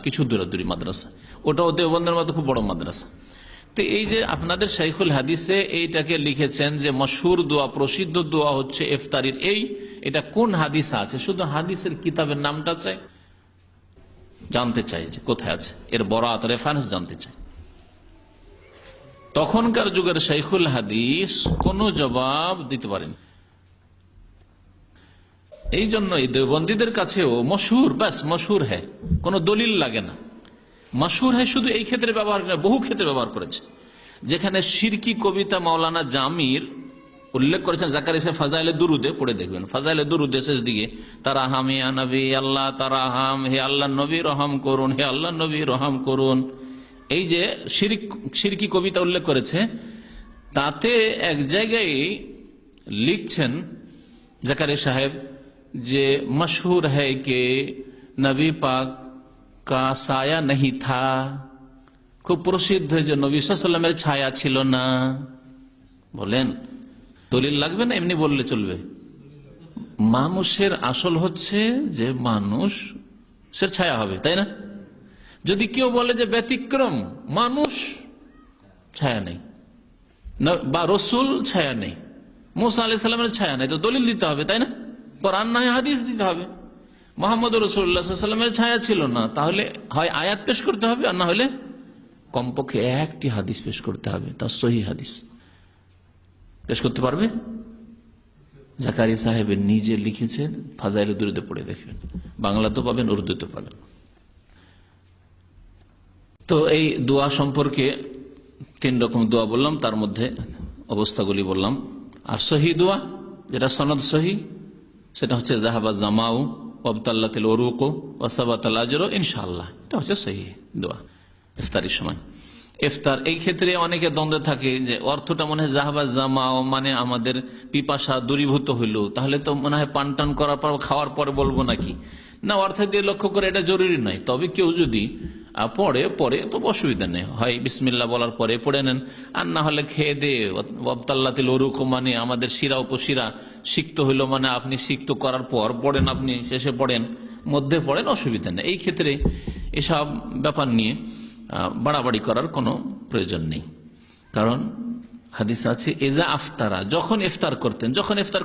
কিছু দূরাদূরি মাদ্রাসা, ওটাও দেওবন্দের মতো খুব বড় মাদ্রাসা। তো এই যে আপনাদের শাইখুল হাদিসে এইটাকে লিখেছেন যে মশহুর দোয়া, প্রসিদ্ধ দোয়া হচ্ছে ইফতারির, এটা কোন হাদিস আছে? শুধু হাদিসের কিতাবের নামটা চাই, জানতে চাই যে কোথায় আছে, এর বরাত রেফারেন্স জানতে চাই। তখনকার যুগের শাইখুল হাদিস কোনো জবাব দিতে পারেন। এই জন্যই দেওবন্দীদের কাছেও মশহুর, ব্যাস মশহুর হ্যাঁ, কোনো দলিল লাগে না, মশহুর হ্যাঁ শুধু এই ক্ষেত্রে ব্যবহার করে, বহু ক্ষেত্রে ব্যবহার করেছে। যেখানে শিরকি কবিতা মাওলানা জামির উল্লেখ করেছেন জাকারিয়া সাহেব ফাজাইলে দুরুদে, পড়ে দেখবেন ফাজাইলে দুরুদে শেষ দিকে, তারাহাম ইয়া নবী আল্লাহ তারাহাম, হে আল্লাহ নবী রহম করুন, হে আল্লাহ নবী রহম করুন, এই যে শিরকি কবিতা উল্লেখ করেছে, তাতে এক জায়গায় লিখছেন জাকারিয়া সাহেব যে মশহুর হ্যায় কে নবী পাক কা সায়া नहीं था, খুব প্রসিদ্ধ যে নবী সাল্লাল্লাহু আলাইহি ওয়াসাল্লামের ছায়া ছিল না। বলেন দলিল লাগবে না, এমনি বললে চলবে? মানুষের আসল হচ্ছে যে মানুষের ছায়া হবে, তাই না? যদি কেউ বলে যে ব্যতিক্রম, মানুষ ছায়া নেই বা রসুল ছায়া নেই, মুসা আলাইহিস সালামের ছায়া নেই, তো দলিল দিতে হবে, তাই না? কোরআন না হাদিস দিতে হবে। মুহাম্মদ রাসূলুল্লাহ সাল্লাল্লাহু আলাইহি ওয়াসাল্লামের ছায়া ছিল না, তাহলে হয় আয়াত পেশ করতে হবে, আর না হলে কমপক্ষে একটি হাদিস পেশ করতে হবে, তা সহিহ হাদিস। পেশ করতে পারবে? জাকারিয়া সাহেব নিজে লিখেছেন, ফাজাইলে দুরুদে পড়ে দেখবেন, বাংলাতেও পাবেন, উর্দুতে পাবেন। তো এই দোয়া সম্পর্কে 3 রকম দোয়া বললাম, তার মধ্যে অবস্থাগুলি বললাম। আর সহি দোয়া, যেটা সনদ সহি, সেটা হচ্ছে যাহাবা জামাউ ওয়াবতাল্লাতিল উরুকু ওয়া সাবাতাল আজরু ইনশাআল্লাহ, এটা হচ্ছে সহি দোয়া ইফতারের সময়। ইফতার এই ক্ষেত্রে অনেকে দ্বন্দ্বে থাকে যে অর্থটা মনে হয় যাহাবা জামাও মানে আমাদের পিপাসা দূরীভূত হইল, তাহলে তো মনে হয় পান টান করার পর খাওয়ার পরে বলবো নাকি? না, অর্থ দিয়ে লক্ষ্য করে এটা জরুরি নয়, তবে কেউ যদি পরে তো অসুবিধা নেই, হয় বিসমিল্লাহ বলার পরে পড়ে নেন, আর না হলে খেয়ে দে ওয়াবতাল্লাতিল উরুকু মানে আমাদের শিরা উপশিরা সিক্ত হইল, মানে আপনি সিক্ত করার পর পড়েন, আপনি শেষে পড়েন, মধ্যে পড়েন, অসুবিধা নেই। এই ক্ষেত্রে এসব ব্যাপার নিয়ে বাড়াবাড়ি করার কোনো প্রয়োজন নেই, কারণ হাদিস আছে এজা আফতারা, যখন ইফতার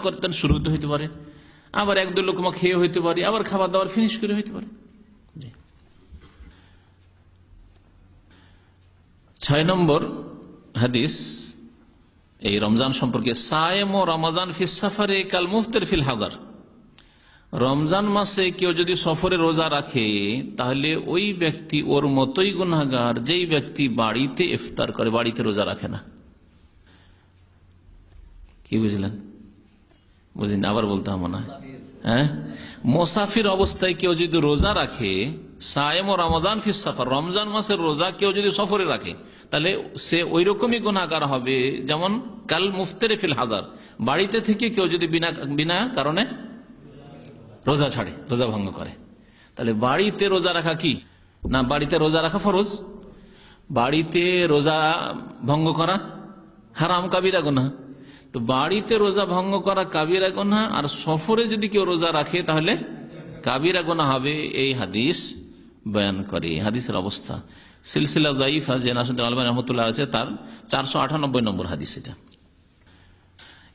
করতেন শুরুতে হইতে পারে, আবার 1-2 লোকমা খেয়ে হইতে পারে, আবার খাবার দাবার ফিনিশ করে হইতে পারে। 6 নম্বর হাদিস এই রমজান সম্পর্কে, সায়েম ও রমজান ফিস সাফারে কাল মুফতির ফিল হাজার। রমজান মাসে কেউ যদি সফরে রোজা রাখে তাহলে ওই ব্যক্তি ওর মতোই গুনাহগার যেই ব্যক্তি বাড়িতে ইফতার করে, বাড়িতে রোজা রাখে না। কি বুঝলেন? বুঝলেন? আবার বলতে হবে না। হ্যাঁ, মোসাফির অবস্থায় কেউ যদি রোজা রাখে, সায়েম ও রমজান ফিস সাফার, রমজান মাসের রোজা কেউ যদি সফরে রাখে তাহলে সে ওই রকমই গুনাহগার হবে যেমন কাল মুফতির ফিল হাজার, বাড়িতে থেকে কেউ যদি বিনা কারণে রোজা ছাড়ে, রোজা ভঙ্গ করে। তাহলে বাড়িতে রোজা রাখা কি না, বাড়িতে রোজা রাখা ফরজ, বাড়িতে রোজা ভঙ্গ করা হারাম, কাবিরা গুনাহ। তো বাড়িতে রোজা ভঙ্গ করা কাবিরা গুনাহ, আর সফরে যদি কেউ রোজা রাখে তাহলে কাবিরা গুনাহ হবে, এই হাদিস বয়ান করে। হাদিসের অবস্থা সিলসিলা যায়িফা যে নাসিরুদ্দিন আলবানী রহমাতুল্লাহ আছে তার 498 নম্বর হাদিস এটা।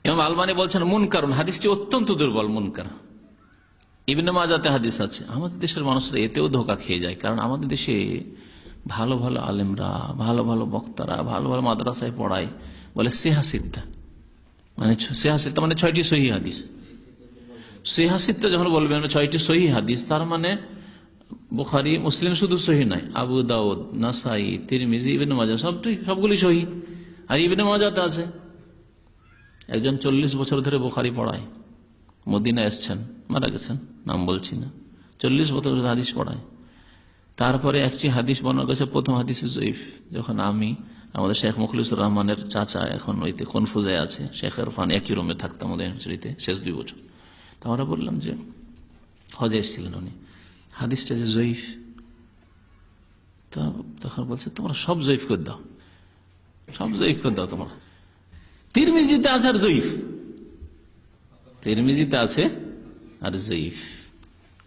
ইমাম আলবানী বলছেন মুনকারুন, হাদিসটি অত্যন্ত দুর্বল, মুনকার। ইবনে মাজাতে হাদিস আছে। আমাদের দেশের মানুষরা এতেও ধোঁকা খেয়ে যায়, কারণ আমাদের দেশে ভালো ভালো আলেমরা, ভালো ভালো বক্তারা, ভালো ভালো মাদ্রাসায় পড়ায়, বলে সেহাসিদ্দা, মানে সেহাসিদ্দা মানে 6টি সহিহ হাদিস। সেহাসিদ্দা যখন বলবেন 6টি সহিহ হাদিস, তার মানে বুখারী মুসলিম শুধু সহিহ নয়, আবু দাউদ, নাসাই, তিরমিজি, ইবনে মাজাহ সবগুলি সহিহ। আর ইবনে মাজাতে আছে একজন 40 বছর ধরে বুখারী পড়ায়, মদিনা এসছেন, মারা গেছেন, নাম বলছি না, 40 বছর ধরে হাদিস পড়ায়। তারপরে একটি হাদিস বর্ণনা করেছে, প্রথম হাদিস জয়ীফ। যখন আমি আমাদের শেখ মুখলিসুর রহমানের চাচা এখন ওইতে কনফুজে আছে, শেখ ইরফান একই রুমে থাকতাম আমাদের ইউনিভার্সিটিতে শেষ 2 বছর। তা আমরা বললাম যে হজে এসেছিলেন উনি, হাদিসটা যে জয়ীফ, তখন বলছে তোমরা সব জয়ীফ করে দাও, সব জয়ীফ করে দাও তোমরা। তিরমিজিতে আছে আর জয়ীফ, তিরমিজিতে আছে আর জয়ীফ,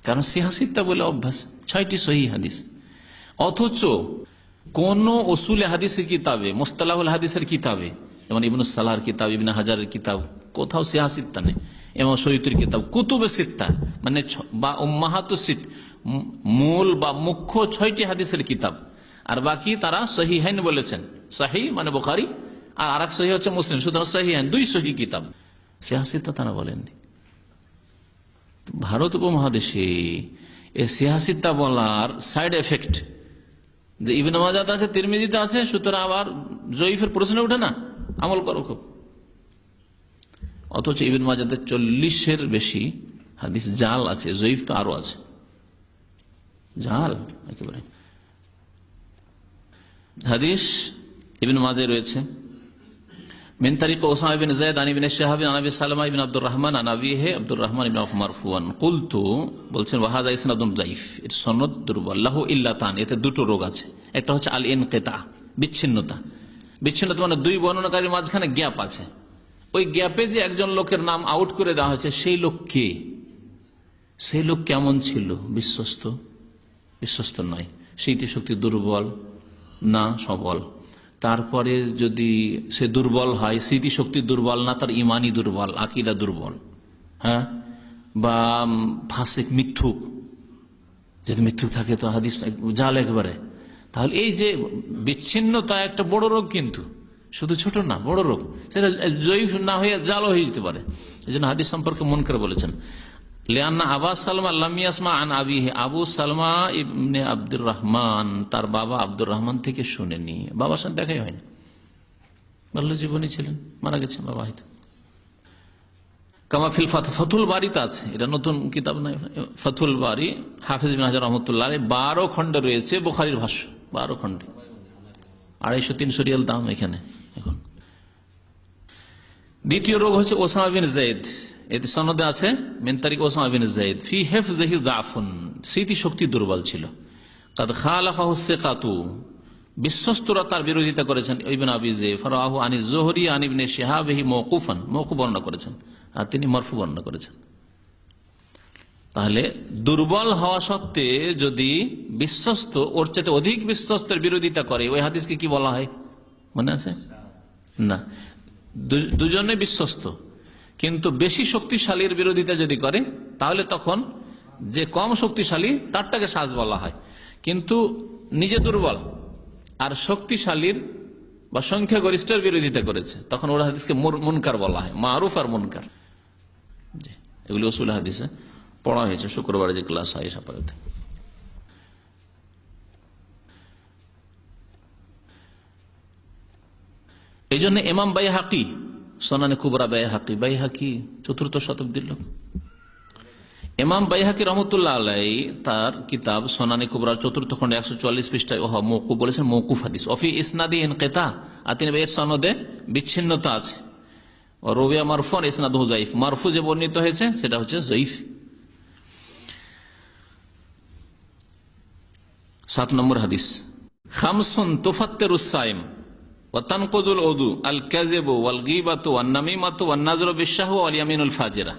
কারণ সিহাসিদটা বলে অভ্যাস। 6টি সহিহ হাদিস, অথচ কোন উসুলে হাদিসের কিতাবে, মুস্তালাহুল হাদিসের কিতাবে, যেমন ইবনে সালাহর কিতাব, ইবনে হাজারের কিতাব, কোথাও সিহাসিদটা নেই। ইমাম শয়ুতির কিতাব, কুতুবে সিত্তা মানে বা উম্মাহাতুস সিত্ত, মূল বা মুখ্য 6টি হাদিসের কিতাব, আর বাকি তারা সহিহাইন বলেছেন। সহিহ মানে বুখারী, আর আরেক সহিহ হচ্ছে মুসলিম, সুতরাং সহিহাইন 2 সহিহ কিতাব। সিহাসিদটা তারা বলেননি। ভারত উপমহাদেশে এই সিহাসিদটা বলার সাইড এফেক্ট যে ইবনে মাজাহ আছে, তিরমিজিতে আছে, সুতরাং আবার জয়ীফের প্রশ্ন ওঠে না, আমল করো খুব। অথচ ইবনে মাজাহতে 40-এর বেশি হাদিস জাল আছে, জয়ীফ তো আরো আছে, জাল একেবারে। হাদিস ইবনে মাজাহ রয়েছে من طريق أسامة بن زيد عن ابن شهاب عن أبي سلمة بن عبد الرحمن عن أبيه عبد الرحمن بن عوف مرفوعا قلت বলছেন وهذا إسناد ضعيف, এর সনদ দুর্বল, লাহু ইল্লাতান, এতে 2টো রোগ আছে। একটা হচ্ছে আল ইনকিতা, বিচ্ছিন্নতা। বিচ্ছিন্নতা মানে 2 বর্ণনাকারীর মাঝখানে গ্যাপ আছে। ওই গ্যাপে যে একজন লোকের নাম আউট করে দেওয়া হয়েছে, সেই লোক কে, সেই লোক কেমন ছিল, বিশ্বস্ত, বিশ্বস্ত নয়, স্মৃতিশক্তি দুর্বল না সবল। তারপরে যদি সে দুর্বল হয়, স্মৃতিশক্তি দুর্বল না, তার ইমানই দুর্বল, আকীদা দুর্বল, হ্যাঁ, বা ফাসিক, মিথ্যুক, যদি মিথ্যুক থাকে তো হাদিস জাল একবারে। তাহলে এই যে বিচ্ছিন্নতা একটা বড় রোগ, কিন্তু শুধু ছোট না, বড় রোগ। সেটা জয়ীফ না হয়ে জালও হয়ে যেতে পারে। এই জন্য হাদিস সম্পর্কে মুনকার বলেছেন লিআন্না আবা সালমা লাম ইয়াসমা আন আবিহি, আবু সালমা ইবনে আব্দুর রহমান তার বাবা আব্দুর রহমান থেকে শুনেনি, বাবার সাথে দেখাই হয়নি, বাল্য জীবনী ছিলেন, মারা গেছেন বাবা হয়তো। কামাফিল ফাতুল বারিতে আছে, এটা নতুন কিতাব নয়, ফাতুল বারি, হাফিজ বিন হাজার রহমতুল্লাহ, 12 খণ্ডে রয়েছে বুখারীর ভাষ্য, 12 খণ্ডে, 250-300 রিয়াল দাম এখানে এখন। দ্বিতীয় রোগ হচ্ছে ওসামা বিন যায়েদ, এতে সনদে আছে মিন তারিক ওসামা বিন যায়েদ ফি হিফযিহি যাফুন, স্মৃতি শক্তি দুর্বল ছিল। কাদ খালাফাহু সিকাতু, বিশ্বস্তরা তার বিরোধিতা করেছেন। ইবনে আবি যায়েদ ফারাহু আনি যুহরি আন ইবনে শিহাবিহি মওকুফান, মওকুফ বর্ণনা করেছেন, আর তিনি মারফু বর্ণনা করেছেন। তাহলে দুর্বল হওয়া সত্ত্বে যদি বিশ্বস্ত, ওর চেয়ে অধিক বিশ্বস্তের বিরোধিতা করে, ওই হাদিসকে কি বলা হয় মনে আছে না? দুজনে বিশ্বস্ত, কিন্তু বেশি শক্তিশালীর বিরোধিতা যদি করে তাহলে তখন যে কম শক্তিশালী তারটাকে সাজ বলা হয়। কিন্তু নিজে দুর্বল আর শক্তিশালীর বা সংখ্যাগরিষ্ঠের বিরোধিতা করেছে, তখন ওর হাদিসকে মুনকার বলা হয়, মারুফ আর মুনকার। এগুলি উসুল হাদিসে পড়া হয়েছে, শুক্রবারে যে ক্লাস হয় সাপাতে। এই জন্য ইমাম বাইহাকি, সোনানে কুবরা বাইহাকি ৪র্থ শতাব্দীর লোক। ইমাম বাইহাকি রহমতুল্লাহ আলাই তার কিতাব সোনানে কুবরার ৪র্থ খন্ডে ১৪৪ পৃষ্ঠায় মওকুফ বলেছেন, মওকুফ হাদিস। অফি ইসনাদি ইনকিতা, আর তিনি এর সনদে বিচ্ছিন্নতা আছে। রবিয়া মারফুন ইসনাদুহু যায়িফ, মারফু যে বর্ণিত হয়েছে সেটা হচ্ছে যায়িফ। ৭ নম্বর হাদিস, খামসুন তুফাত্তিরুস সাইম ওয়া তানকুযুল উযু আল কাযিবু ওয়াল গীবাতু ওয়ান নামিমাতু ওয়ান নাযরু বিশ-শাহওয়া ওয়াল ইয়ামিনুল ফাজিরা।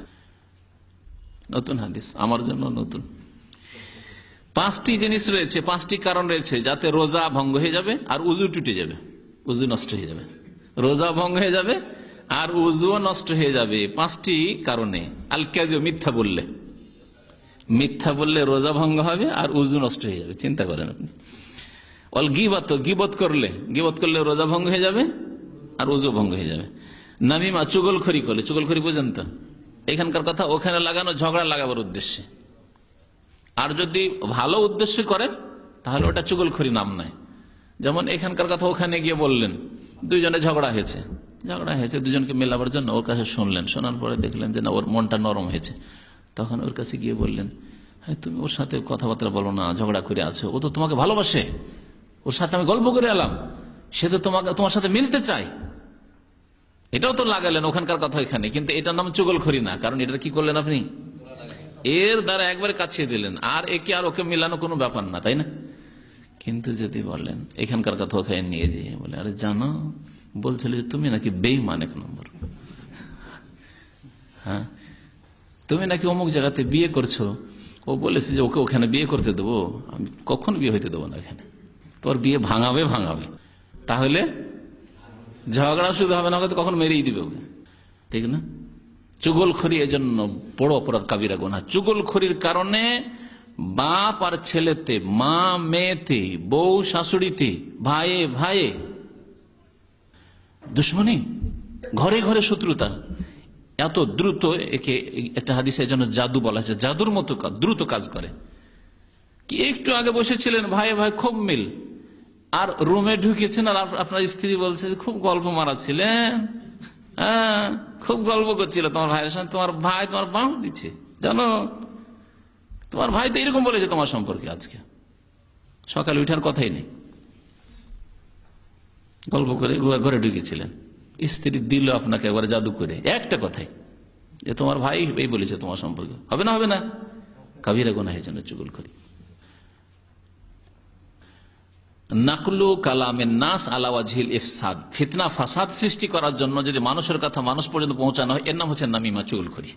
নতুন হাদিস, আমার জন্য নতুন। 5টি জিনিস রয়েছে, 5টি কারণ রয়েছে যাতে রোজা ভঙ্গ হয়ে যাবে আর উযু টুটে যাবে, উযু নষ্ট হয়ে যাবে। রোজা ভঙ্গ হয়ে যাবে আর উযুও নষ্ট হয়ে যাবে 5টি কারণে। আল কাযিব, মিথ্যা বললে রোজা ভঙ্গ হবে আর উযু নষ্ট হয়ে যাবে, চিন্তা করেন আপনি। ওয়াল গীবাত, গীবত করলে রোজা ভঙ্গ হয়ে যাবে আর উযু ভঙ্গ হয়ে যাবে। নামিমা, চুগলখড়ি করলে, চুগলখড়ি বুঝেন তো, এখানকার কথা ওখানে লাগানো, ঝগড়া লাগাবার উদ্দেশ্যে। আর যদি ভালো উদ্দেশ্যে করেন তাহলে ওটা চুগলখড়ি নাম নয়। যেমন এখানকার কথা ওখানে গিয়ে বললেন, দুইজনে ঝগড়া হয়েছে, দুজনকে মেলাবার জন্য ওর কাছে শুনলেন, শোনার পরে দেখলেন যে না, ওর মনটা নরম হয়েছে, তখন ওর কাছে গিয়ে বললেন, হ্যাঁ তুমি ওর সাথে কথাবার্তা বলো না, ঝগড়া করে আছো, ও তো তোমাকে ভালোবাসে, ওর সাথে আমি গল্প করে এলাম, সে তো তোমার সাথে মিলতে চায়। এটাও তো লাগালেন ওখানকার কথা এখানে, কিন্তু এটার নাম চুগলখড়ি না, কারণ এটা কি করলেন আপনি, এর দ্বারা একবারে কাছিয়ে দিলেন, আর একে আর ওকে মিলানো কোনো ব্যাপার না, তাই না? কিন্তু যদি বলেন এখানকার কথা ওখানে নিয়ে যেয়ে বলে, আরে জানো বলছিল যে তুমি নাকি বেঈমান 1 নম্বর, হ্যাঁ তুমি নাকি অমুক জায়গাতে বিয়ে করছো, ও বলেছে যে ওকে ওখানে বিয়ে করতে দেবো, আমি কখন বিয়ে হইতে দেবো না, এখানে তোর বিয়ে ভাঙাবে। তাহলে ঝগড়া শুধু হবে না, হয়তো কখন মেরেই দিবে ওকে, ঠিক না? চুগলখড়ি এজন্য বড় অপরাধ, কাবিরা গুনাহ। চুগলখড়ির কারণে বাপ আর ছেলেতে, মা মেয়েতে, বউ শাশুড়িতে, ভাইয়ে ভাইয়ে দুশ্মনী, ঘরে ঘরে শত্রুতা, এত দ্রুত একে একটা হাদিসের জন্য জাদু বলা হয়েছে, জাদুর মতো দ্রুত কাজ করে। কি একটু আগে বসেছিলেন ভাই ভাই খুব মিল, আর রুমে ঢুকেছেন আর আপনার স্ত্রী বলছে খুব গল্প মারাচ্ছিলেন, হ্যাঁ খুব গল্প করছিল তোমার ভাইয়ের সঙ্গে, তোমার ভাই তোমার বাঁশ দিচ্ছে, জানো তোমার ভাই তো এরকম বলেছে তোমার সম্পর্কে, আজকে সকালে উঠার কথাই নেই, গল্প করে ঘরে ঢুকেছিলেন, স্ত্রী দিল আপনাকে একবার জাদু করে একটা কথাই, যে তোমার ভাই এই বলেছে তোমার সম্পর্কে, হবে না? কাবিরা গুনাহ, জন্য চুগলখড়ি। নাকলু কালামের নাস আলা ওয়াজহিল ইফসাদ, ফিতনা ফাসাদ সৃষ্টি করার জন্য যদি মানুষের কথা মানুষ পর্যন্ত পৌঁছানো হয়, এর নাম হচ্ছে নামিমা, চুগলখড়ি।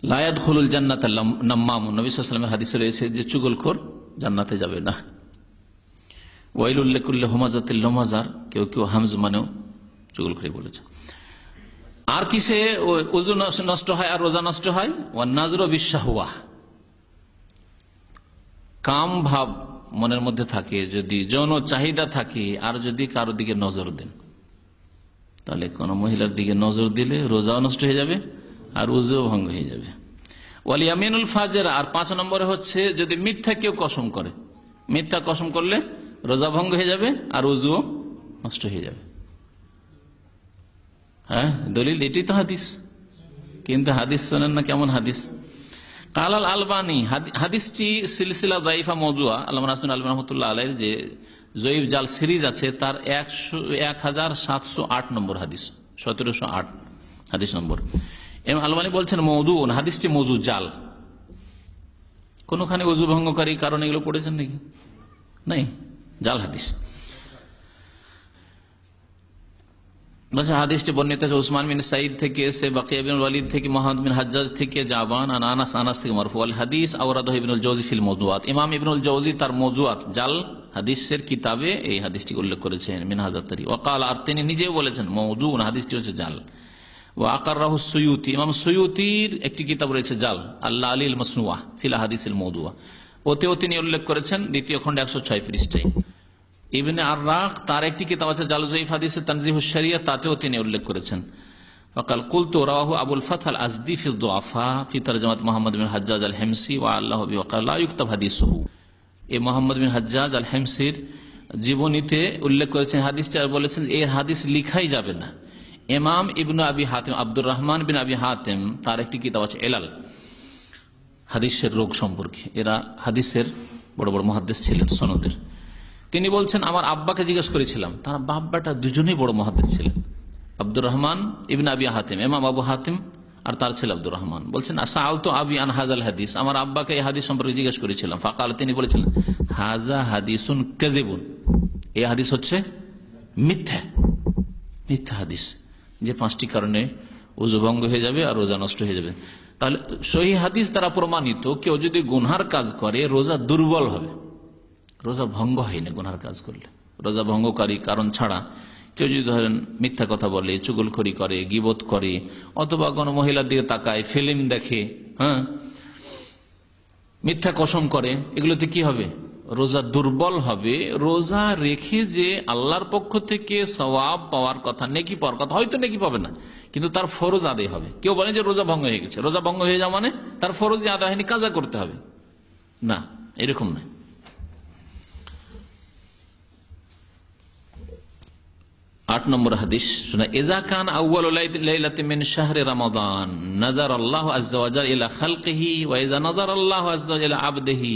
লা ইয়াদখুলুল জান্নাতা নাম্মাম, নবী সাল্লাল্লাহু আলাইহি ওয়াসাল্লামের হাদিসে রয়েছে যে চুগলখোর জান্নাতে যাবে না। ওয়াইলুল লিকুল্লি হুমাযাতিল লুমাযার, কেউ হামজ মানেও চুগলখড়ি বলেছে। আর কিসে ওযু নষ্ট হয় আর রোজা নষ্ট হয়? ওয়ান নাযরু বিশ-শাহওয়া, কাম ভাব মনের মধ্যে থাকে, যদি যৌন চাহিদা থাকে, আর যদি কারো দিকে নজর দেন, তাহলে কোন মহিলার দিকে নজর দিলে রোজাও নষ্ট হয়ে যাবে আর উযুও ভঙ্গ হয়ে যাবে। ওয়াল ইয়ামিনুল ফাজিরা, আর 5 নম্বরে হচ্ছে যদি মিথ্যা কেউ কসম করে, মিথ্যা কসম করলে রোজা ভঙ্গ হয়ে যাবে আর উযুও নষ্ট হয়ে যাবে। হ্যাঁ দলিল এটাই তো হাদিস, কিন্তু হাদিস শোনেন না কেমন হাদিস। কালাল আলবানী, হাদিসটি সিলসিলা যায়িফা মাওযুআ, আল্লামা নাসিরুদ্দিন আলবানী রাহমাতুল্লাহ আলাইহির যে যায়িফ জাল সিরিজ আছে, তার 1708 নম্বর হাদিস, 1708 হাদিস নম্বর। আলবানী বলছেন মওযু, হাদিসটি মওযু, জাল। কোনখানে ওযু ভঙ্গকারী কারণ এগুলো পড়েছেন নাকি? নাই, জাল হাদিস। হাদিসটি বর্ণিত আছে উসমান বিন সাঈদ থেকে, সে বাকিয়া বিন ওয়ালিদ থেকে, মুহাম্মদ বিন হাজ্জাজ থেকে, জাবান আন আনাস, আনাস থেকে মারফু। আল হাদিস আওরাদাহু ইবনুল জাওজি ফিল মাওযুআত, ইমাম ইবনুল জাওজি তার মাওযুআত জাল হাদিসের কিতাবে এই হাদিসটি উল্লেখ করেছেন, মিনহাজুত তারিক। ওয়াকাল, আর তিনি নিজেও বলেছেন মাওযু, হাদিসটি হচ্ছে জাল। ওয়া আকাররাহু সুয়ুতি, ইমাম সুয়ুতির একটি কিতাব রয়েছে জাল, আল-লালিল মাসনুআহ ফিল আহাদিসিল মাওযুআহ, ওতেও তিনি উল্লেখ করেছেন দ্বিতীয় খন্ড 106 পৃষ্ঠায়। ইবনে আররাক তার একটি কিতাব আছে জাল জয়ীফ হাদিস তানজিহুশ শরিয়া, তাতেও তিনি উল্লেখ করেছেন। ফাকাল কুলতু রাওয়াহু আবুল ফাth আল আজদি ফি দুআফা ফি তারজামাত মুহাম্মদ বিন হাজ্জাজ আল হিমসি ওয়া আল্লাহু বি ওয়াকাল লা ইউক্তাব হাদিসুহু। এই মুহাম্মদ বিন হাজ্জাজ আল হিমসির জীবনীতে উল্লেখ করেছেন হাদিসটি, আর বলেছেন এর হাদিস লিখাই যাবে না। ইমাম ইবনে আবি হাতিম আব্দুর রহমান বিন আবি হাতিম তার একটি কিতাব আছে এলাল, হাদিসের রোগ সম্পর্কে। এরা হাদিসের বড় বড় মুহাদ্দিস ছিলেন সনদের। তিনি বলছেন আমার আব্বাকে জিজ্ঞেস করেছিলাম, তার বাপ বেটা দুজনেই বড় মুহাদ্দিস ছিলেন, আব্দুর রহমান ইবনে আবি হাতিম, ইমাম আবু হাতিম, আর তার ছেলে আব্দুর রহমান। বলছেন সাআলতু আবি আন হাযাল হাদিস, আমার আব্বাকে এই হাদিস সম্পর্কে জিজ্ঞেস করেছিলাম। ফাকাল, তিনি বলেছিলেন হাযা হাদিসুন কাযিবুন, এই হাদিস হচ্ছে মিথ্যা, মিথ্যা হাদিস, যে 5টি কারণে ওযু ভঙ্গ হয়ে যাবে আর রোজা নষ্ট হয়ে যাবে। তাহলে সহিহ হাদিস দ্বারা প্রমাণিত কেউ যদি গুনহার কাজ করে রোজা দুর্বল হবে, রোজা ভঙ্গ হয় না গুনহার কাজ করলে। রোজা ভঙ্গকারী কারণ ছাড়া কেউ যদি ধরেন মিথ্যা কথা বলে, চুগলখড়ি করে, গীবত করে, অথবা কোনো মহিলার দিকে তাকায়, ফিল্ম দেখে, মিথ্যা কসম করে, এগুলোতে কি হবে? রোজা দুর্বল হবে। রোজা রেখে যে আল্লাহর পক্ষ থেকে সওয়াব পাওয়ার কথা, নেকি পাওয়ার কথা, হয়তো নেকি পাবে না, কিন্তু তার ফরজ আদায় হবে। কেউ বলে যে রোজা ভঙ্গ হয়ে গেছে, রোজা ভঙ্গ হয়ে যাওয়া মানে তার ফরজ আদায় হয়নি, কাজা করতে হবে না, এরকম নয়। 8 নম্বর হাদিস শুনে, ইযা কান আউয়ালু লাইলাতিন মিন শাহরি রমাদান নাযারা আল্লাহু আযজা ওয়া জাল্লা ইলা খালকিহি ওয়া ইযা নাযারা আল্লাহু আযজা ওয়া জাল্লা ইলা আবদিহি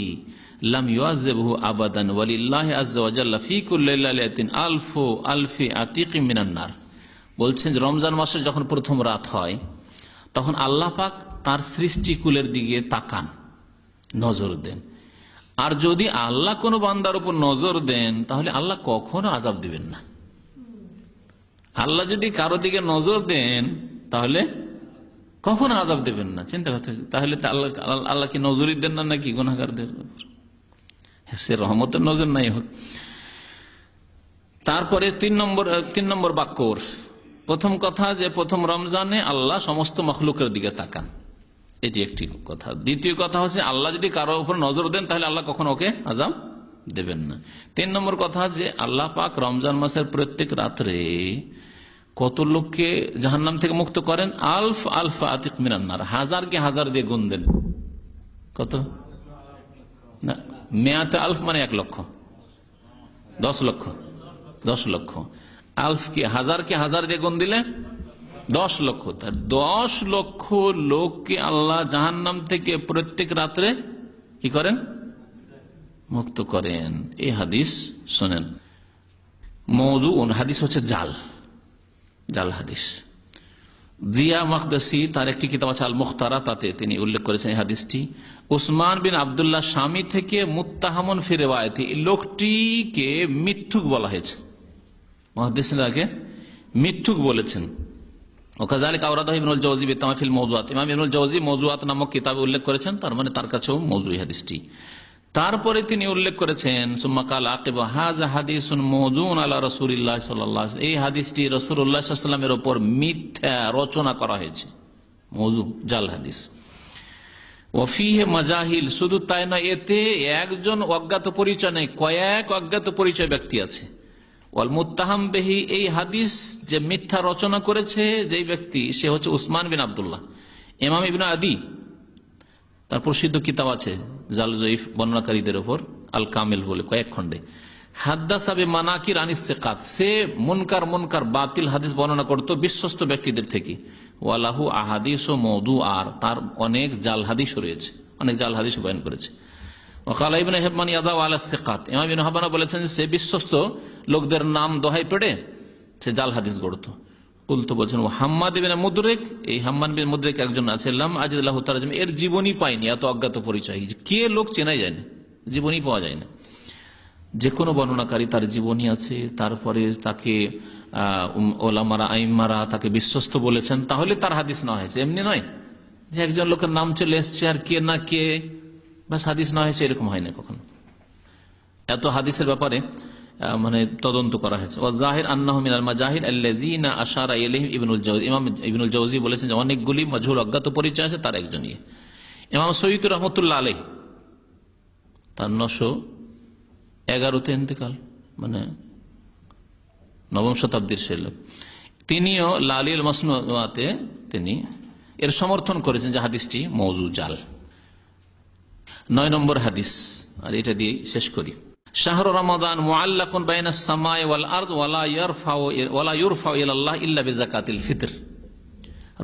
লাম ইউআযযিবহু আবাদান ওয়া লিল্লাহি আযজা ওয়া জাল্লা ফি কুল্লি লাইলাতিন আলফি আতিকিম মিনান নার। বলছেন রমজান মাসে যখন প্রথম রাত হয় তখন আল্লাহ পাক তার সৃষ্টিকুলের দিকে তাকান, নজর দেন। আর যদি আল্লাহ কোনো বান্দার উপর নজর দেন তাহলে আল্লাহ কখনো আযাব দিবেন না। আল্লাহ যদি কারো দিকে নজর দেন তাহলে কখনো আযাব দেবেন না। চিন্তা করতে, তাহলে আল্লাহ কি নজরই দেন না নাকি গুনাহগারদের উপর? সে রহমতের নজর নাই হোক। তারপরে 3 নম্বর বাক্য, প্রথম কথা যে প্রথম রমজানে আল্লাহ সমস্ত মখলুকের দিকে তাকান, এটি একটি কথা। দ্বিতীয় কথা হচ্ছে আল্লাহ যদি কারো উপর নজর দেন তাহলে আল্লাহ কখনো ওকে আযাব দেবেন না। 3 নম্বর কথা যে আল্লাহ পাক রমজান মাসের প্রত্যেক রাত্রে কত লোককে জাহান্নাম থেকে মুক্ত করেন? আলফ আতিক মিনান নার, হাজারকে হাজার দিয়ে গুণ দেন। কত না, মেয়াতে আলফ মানে 1 লক্ষ, 10 লক্ষ, 10 লক্ষ। আলফকে হাজার দিয়ে গুণ দিলে 10 লক্ষ। 10 লক্ষ লোককে আল্লাহ জাহান্নাম থেকে প্রত্যেক রাত্রে কি করেন? মুক্ত করেন। এই হাদিস শোনেন, মওদুউন হাদিস হচ্ছে জাল হাদিস। জিয়া মাকদসি তার একটি কিতাব আছে আল মুখতারা, তাতে তিনি উল্লেখ করেছেন এই হাদিসটি উসমান বিন আব্দুল্লাহ শামী থেকে মুত্তাহামুন ফি রিওয়ায়াতি, লোকটিকে মিথ্যুক বলা হয়েছে, মুহাদ্দিসিনকে মিথ্যুক বলেছেন। ওকাযালিকা আওরাদাহু ইবনুল জাওযী বিতামাফিল মাওযুআত, ইমাম ইবনুল জাওযী মাওযুআত নামক কিতাবে উল্লেখ করেছেন, তার মানে তার কাছেও মওযুই হাদিসটি। তারপরে তিনি উল্লেখ করেছেন সুম্মা কাল আকিবা হাযা হাদিসুন মাওযুউন আলা রাসূলিল্লাহ সাল্লাল্লাহু আলাইহি ওয়াসাল্লাম, এই হাদিসটি রাসূলুল্লাহ সাল্লাল্লাহু আলাইহি ওয়াসাল্লামের উপর মিথ্যা রচনা করা হয়েছে, মওযু, জাল হাদিস। ওয়া ফীহি মাজাহিল, শুধু তাই নয়, এতে একজন অজ্ঞাত পরিচয় নেই, কয়েক অজ্ঞাত পরিচয় ব্যক্তি আছে। ওয়াল মুত্তাহাম বিহি, এই হাদিস যে মিথ্যা রচনা করেছে যেই ব্যক্তি, সে হচ্ছে উসমান বিন আব্দুল্লাহ। ইমাম ইবনে আদি তার প্রসিদ্ধ কিতাব আছে জাল জয়ীফ বর্ণনাকারীদের উপর, আল কামিল বলে, কয়েক খণ্ডে। হাদ্দাসা বিমানাকির আনিস সিকাত, সে মুনকার বাতিল হাদিস বর্ণনা করত বিশ্বস্ত ব্যক্তিদের থেকে। ওয়ালাহু আহাদিস ও মাওদুআর, তার অনেক জাল হাদিস রয়েছে, অনেক জাল হাদিস বয়ান করেছে। ওয়াকালা ইবনে হিব্বান ইয়াদাউ আলা সিকাত, ইমাম ইবনে হিব্বান বলেছেন সে বিশ্বস্ত লোকদের নাম দোহাই পেড়ে সে জাল হাদিস গড়ত। কুলতু, বলছেন ও হাম্মাদ ইবনে মুদরিক, এই হাম্মাদ বিন মুদরিক একজন আছে, লাম আজিদ লাহু তারজমা, এর জীবনী পাইনি, এত অজ্ঞাত পরিচয়, কে লোক চেনাই যায় না, জীবনী পাওয়া যায় না। যে কোনো বর্ণনাকারী তার জীবনী আছে, তারপরে তাকে ওলামারা আইম্মারা তাকে বিশ্বস্ত বলেছেন, তাহলে তার হাদিস না হয়েছে। এমনি নয় যে একজন লোকের নাম চলে এসছে আর কে না কে বাস হাদিস না হয়েছে, এরকম হয় না কখনো। এত হাদিসের ব্যাপারে মানে তদন্ত করা হয়েছে। ওয়াজাহির আন্নাহু মিনাল মাজাহিল আল্লাযীনা আশারা ইলাইহিম ইবনুল জাওযী, ইমাম ইবনুল জাওযী বলেছেন যে অনেকগুলি মাজহুল অজ্ঞাত পরিচয় আছে, তার একজনই। ইমাম সয়্যিদ রাহমাতুল্লাহ আলাইহি তার 911-তে ইন্তেকাল, মানে 9ম শতাব্দীর সে লোক। তিনিও লালিল মাসনুয়াতে তিনি এর সমর্থন করেছেন যে হাদিসটি মওযু জাল। 9 নম্বর হাদিস, আর এটা দিয়ে শেষ করি। শাহরু রমাদান মুআল্লাকুন বাইনাস সামাই ওয়াল আরদ ওয়ালা ইউরফাউ ইলাল্লাহ ইল্লা বিযাকাতিল ফিতর।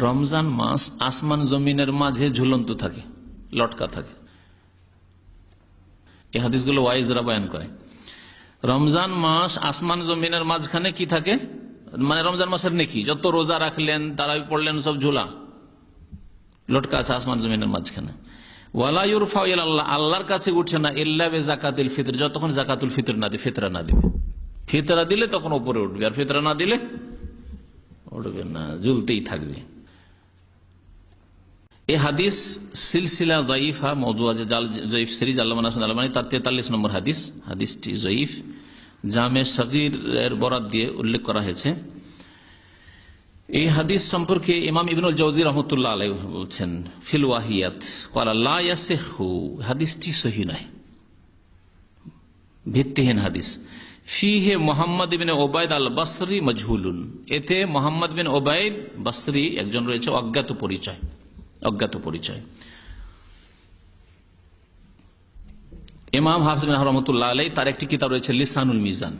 রমজান মাস আসমান জমিনের মাঝে ঝুলন্ত থাকে, লটকা থাকে। এই হাদিসগুলো ওয়াইজরা বয়ান করে। রমজান মাস আসমান জমিনের মাঝখানে কি থাকে, মানে রমজান মাসের নেকি যত রোজা রাখলেন, তারাবি পড়লেন, সব ঝুলা লটকা আছে আসমান জমিনের মাঝখানে। ওয়ালা ইউরফাউ ইলাল্লাহ, আল্লাহর কাছে উঠে না, ইল্লা বিযাকাতিল ফিতর, যতক্ষণ যাকাতুল ফিতর না দিবে, ফিতরা না দিবে। ফিতরা দিলে তখন উপরে উঠবে, আর ফিতরা না দিলে উঠবে না, ঝুলতেই থাকবে। এই হাদিস সিলসিলা যায়িফা মওযুআ জাল যায়িফ সিরিজ আল্লামা নাসির আলবানী তার 43 নম্বর হাদিস। হাদিসটি যায়িফ, জামে সগীর এর বরাত দিয়ে উল্লেখ করা হয়েছে। এই হাদিস সম্পর্কে ইমাম ইবনুল জাওজি রাহমাতুল্লাহ আলাইহি বলছেন ফিল ওয়াহিয়াত ক্বালা লা ইয়াসিহু, হাদিসটি সহিহ নয়, ভিত্তিহীন হাদিস। ফিহে মুহাম্মদ ইবনে উবাইদ আল বসরি মাজহুলুন, এতে মুহাম্মদ বিন উবাইদ বসরি একজন রয়েছে অজ্ঞাত পরিচয়, অজ্ঞাত পরিচয়। ইমাম হাফিজ বিন রহমতুল্লাহ আলাইহি তার একটি কিতাব রয়েছে লিসানুল মিজান।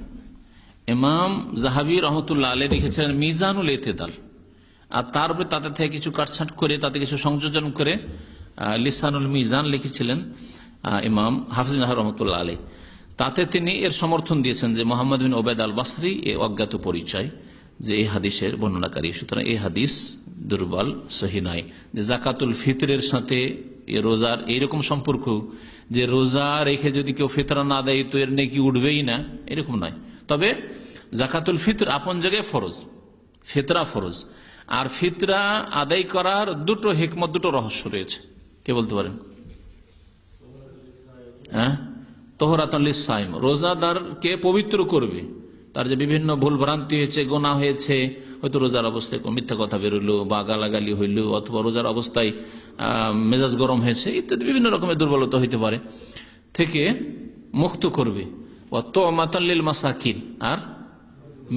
ইমাম যাহাবী রহমতুল্লাহ আলাইহি লিখেছিলেন মিজানুল ইতিদাল, আর তারপরে তাতে থেকে কিছু কাটছাঁট করে, তাতে কিছু সংযোজন করে লিসানুল মিজান লিখেছিলেন ইমাম হাফিজ বিন রহমতুল্লাহ আলাইহি। তাতে তিনি এর সমর্থন দিয়েছেন যে মুহাম্মদ বিন উবাইদ আল বসরি এ অজ্ঞাত পরিচয়, যে এই হাদিসের বর্ণনাকারী। সুতরাং এই হাদিস দুর্বল, সহিহ নয়। যে যাকাতুল ফিতরের সাথে রোজার এইরকম সম্পর্ক যে রোজা রেখে যদি কেউ ফিতরা না দেয় তো এর নেকি উঠবেই না, এরকম নয়। তবে যাকাতুল ফিতর আপন জায়গায় ফরজ, ফিতরা ফরজ। আর ফিতরা আদায় করার দুটো হিকমত, দুটো রহস্য রয়েছে। কে বলতে পারেন? হ্যাঁ, তোহরাতুন লিস-সাইম, রোজাদারকে পবিত্র করবে। তার যে বিভিন্ন ভুল ভ্রান্তি হয়েছে, গোনা হয়েছে, হয়তো রোজার অবস্থায় মিথ্যা কথা বেরোলো বা গালাগালি হইল, অথবা রোজার অবস্থায় মেজাজ গরম হয়েছে, ইত্যাদি বিভিন্ন রকমের দুর্বলতা হইতে পারে, থেকে মুক্ত করবে। ওয়াতুমাতাল লিল মাসাকিন, আর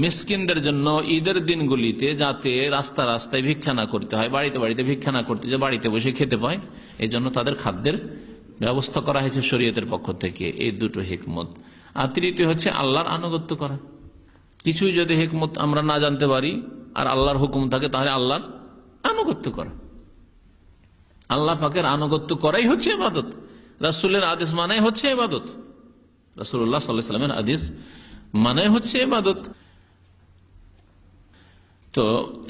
মিসকিনদের জন্য ঈদের দিনগুলিতে যাতে রাস্তা রাস্তায় ভিক্ষা না করতে হয়, বাড়িতে বাড়িতে ভিক্ষা না করতে, যে বাড়িতে বসে খেতে পায়, এই জন্য তাদের খাদ্যের ব্যবস্থা করা হয়েছে শরীয়তের পক্ষ থেকে। এই দুটো হিকমত। আর তৃতীয় হচ্ছে আল্লাহর আনুগত্য করা। কিছুই যদি হিকমত আমরা না জানতে পারি আর আল্লাহর হুকুম থাকে, তাহলে আল্লাহর আনুগত্য করা, আল্লাহ পাকের আনুগত্য করাই হচ্ছে ইবাদত। রাসূলের আদেশ মানাই হচ্ছে ইবাদত, রাসূলুল্লাহ সাল্লাল্লাহু আলাইহি ওয়াসাল্লামের আদেশ মানাই হচ্ছে ইবাদত। তো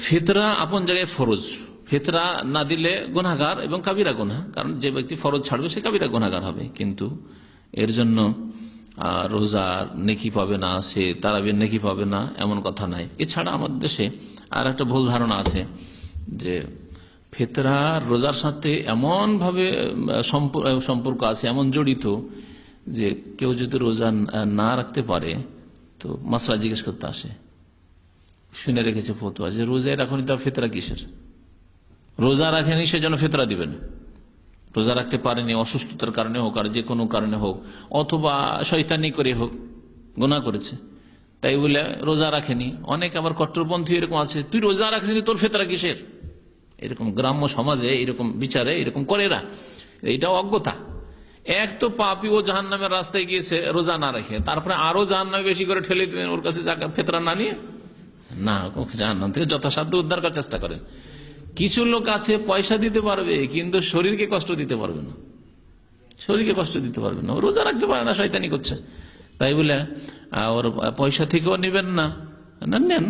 ফিতরা আপন জায়গায় ফরজ, ফিতরা না দিলে গুনাহগার এবং কাবিরা গুনাহ, কারণ যে ব্যক্তি ফরজ ছাড়বে সে কাবিরা গুনাহগার হবে। কিন্তু এর জন্য রোজার নেকি পাবে না, সে তারাবির নেকি পাবে না, এমন কথা নাই। এছাড়া আমাদের দেশে আর একটা ভুল ধারণা আছে যে ফিতরা রোজার সাথে এমন ভাবে সম্পর্ক আছে, এমন জড়িত যে কেউ যদি রোজা না রাখতে পারে তো মাসলা জিজ্ঞেস করতে আসে। শুনে রেখেছে ফতোয়া যে রোজায় রাখুন, তার ফিতরা কিসের? রোজা রাখেনি সেজন্য ফিতরা দিবেন। রোজা রাখতে পারেনি, অসুস্থতার কারণে হোক আর যে কোনো কারণে হোক, অথবা শয়তানি করে হোক, গুনাহ করেছে, তাই বলে রোজা রাখেনি। অনেক আবার কট্টরপন্থী এরকম আছে, তুই রোজা রাখছিস তোর ফিতরা কিসের? এরকম গ্রাম্য সমাজে এরকম বিচারে এরকম করে এরা, এইটা অজ্ঞতা। এক তো পাপী, ও জাহান্নামের রাস্তায় গিয়েছে রোজা না রেখে, তারপরে আরো জাহান্নামে বেশি করে ঠেলে দিলেন ওর কাছে ফিতরা না নিয়ে। না, জাহান্নাম থেকে যথাসাধ্য উদ্ধার করার চেষ্টা করেন। কিছু লোক আছে পয়সা দিতে পারবে কিন্তু শরীরকে কষ্ট দিতে পারবে না, শরীরকে কষ্ট দিতে পারবে না, রোজা রাখতে পারে না, শয়তানি করছে, তাই বলে ওর পয়সা থেকেও নিবেন না, নেন।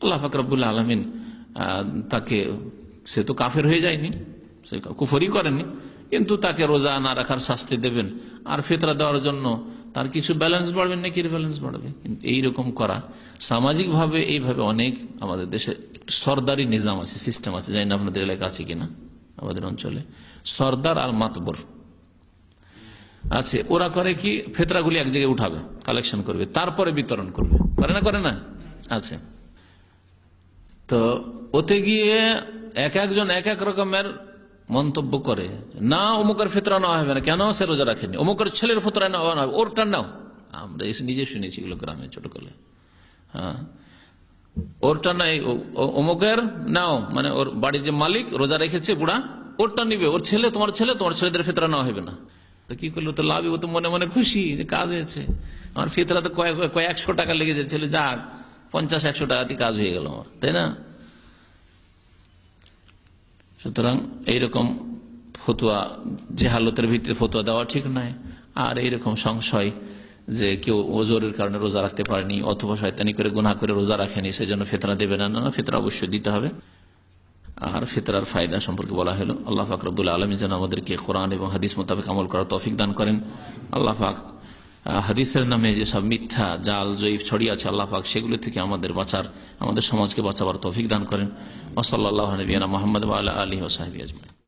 আল্লাহ পাক রব্বুল আলামিন তাকে, সে তো কাফের হয়ে যায়নি, সে কুফরি করেনি, কিন্তু তাকে রোজা না রাখার শাস্তি দেবেন। আর ফিতরা দেওয়ার জন্য তার কিছু ব্যালেন্স বাড়বে, নেকির ব্যালেন্স বাড়বে। কিন্তু এইরকম করা সামাজিক ভাবে, এইভাবে অনেক আমাদের দেশে সরদারি নিজাম আছে, সিস্টেম আছে, জানি না আপনাদের এলাকা আছে কিনা। আমাদের অঞ্চলে সরদার আর মাতবর আছে, ওরা করে কি ফিতরাগুলি এক জায়গায় উঠাবে, কালেকশন করবে, তারপরে বিতরণ করবে, করে না আছে। তো ওতে গিয়ে এক একজন এক এক রকমের মন্তব্য করে, না অমুকের ফিতরা নেওয়া হবে না, কেন সে রোজা রাখেনি, অমুকের ছেলের ফিতরা নেওয়া হবে, ওরটা নাও। আমরা এসে নিজে শুনেছি এগুলো গ্রামে ছোটকালে। হ্যাঁ, ওরটা নাই, অমুকের নাও, মানে ওর বাড়ির যে মালিক রোজা রেখেছে বুড়া, ওরটা নিবে, ওর ছেলে, তোমার ছেলেদের ফিতরা নেওয়া হবে না। তো কি করলো, তো লাভ, ও তো মনে মনে খুশি যে কাজ হয়েছে, আমার ফিতরা তো কয়েক 100 টাকা লেগে যাচ্ছিল, যাক 50-100 টাকাতে কাজ হয়ে গেল আমার, তাই না? সুতরাং এইরকম ফতুয়া, জেহালতের ভিত্তিতে ফতুয়া দেওয়া ঠিক নয়। আর এইরকম সংশয় যে কেউ ওজোরের কারণে রোজা রাখতে পারেনি অথবা শয়তানি করে গুনাহ করে রোজা রাখেনি, সেজন্য ফিতরা দেবে না, না, ফিতরা অবশ্যই দিতে হবে। আর ফিতরার ফায়দা সম্পর্কে বলা হলো। আল্লাহ পাক রব্বুল আলামিন যেন আমাদেরকে কোরআন এবং হাদিস মোতাবেক আমল করার তৌফিক দান করেন। আল্লাহ পাক হাদিসের নামে যে সব মিথ্যা জাল জয়ীফ ছড়িয়ে আছে, আল্লাহ পাক সেগুলো থেকে আমাদের বাঁচার, আমাদের সমাজকে বাঁচাবার তৌফিক দান করেন। ওয়া সাল্লাল্লাহু আলা নবিয়িনা মুহাম্মদ ওয়া আলা আলিহি ওয়া সাহবিহি আজমাইন।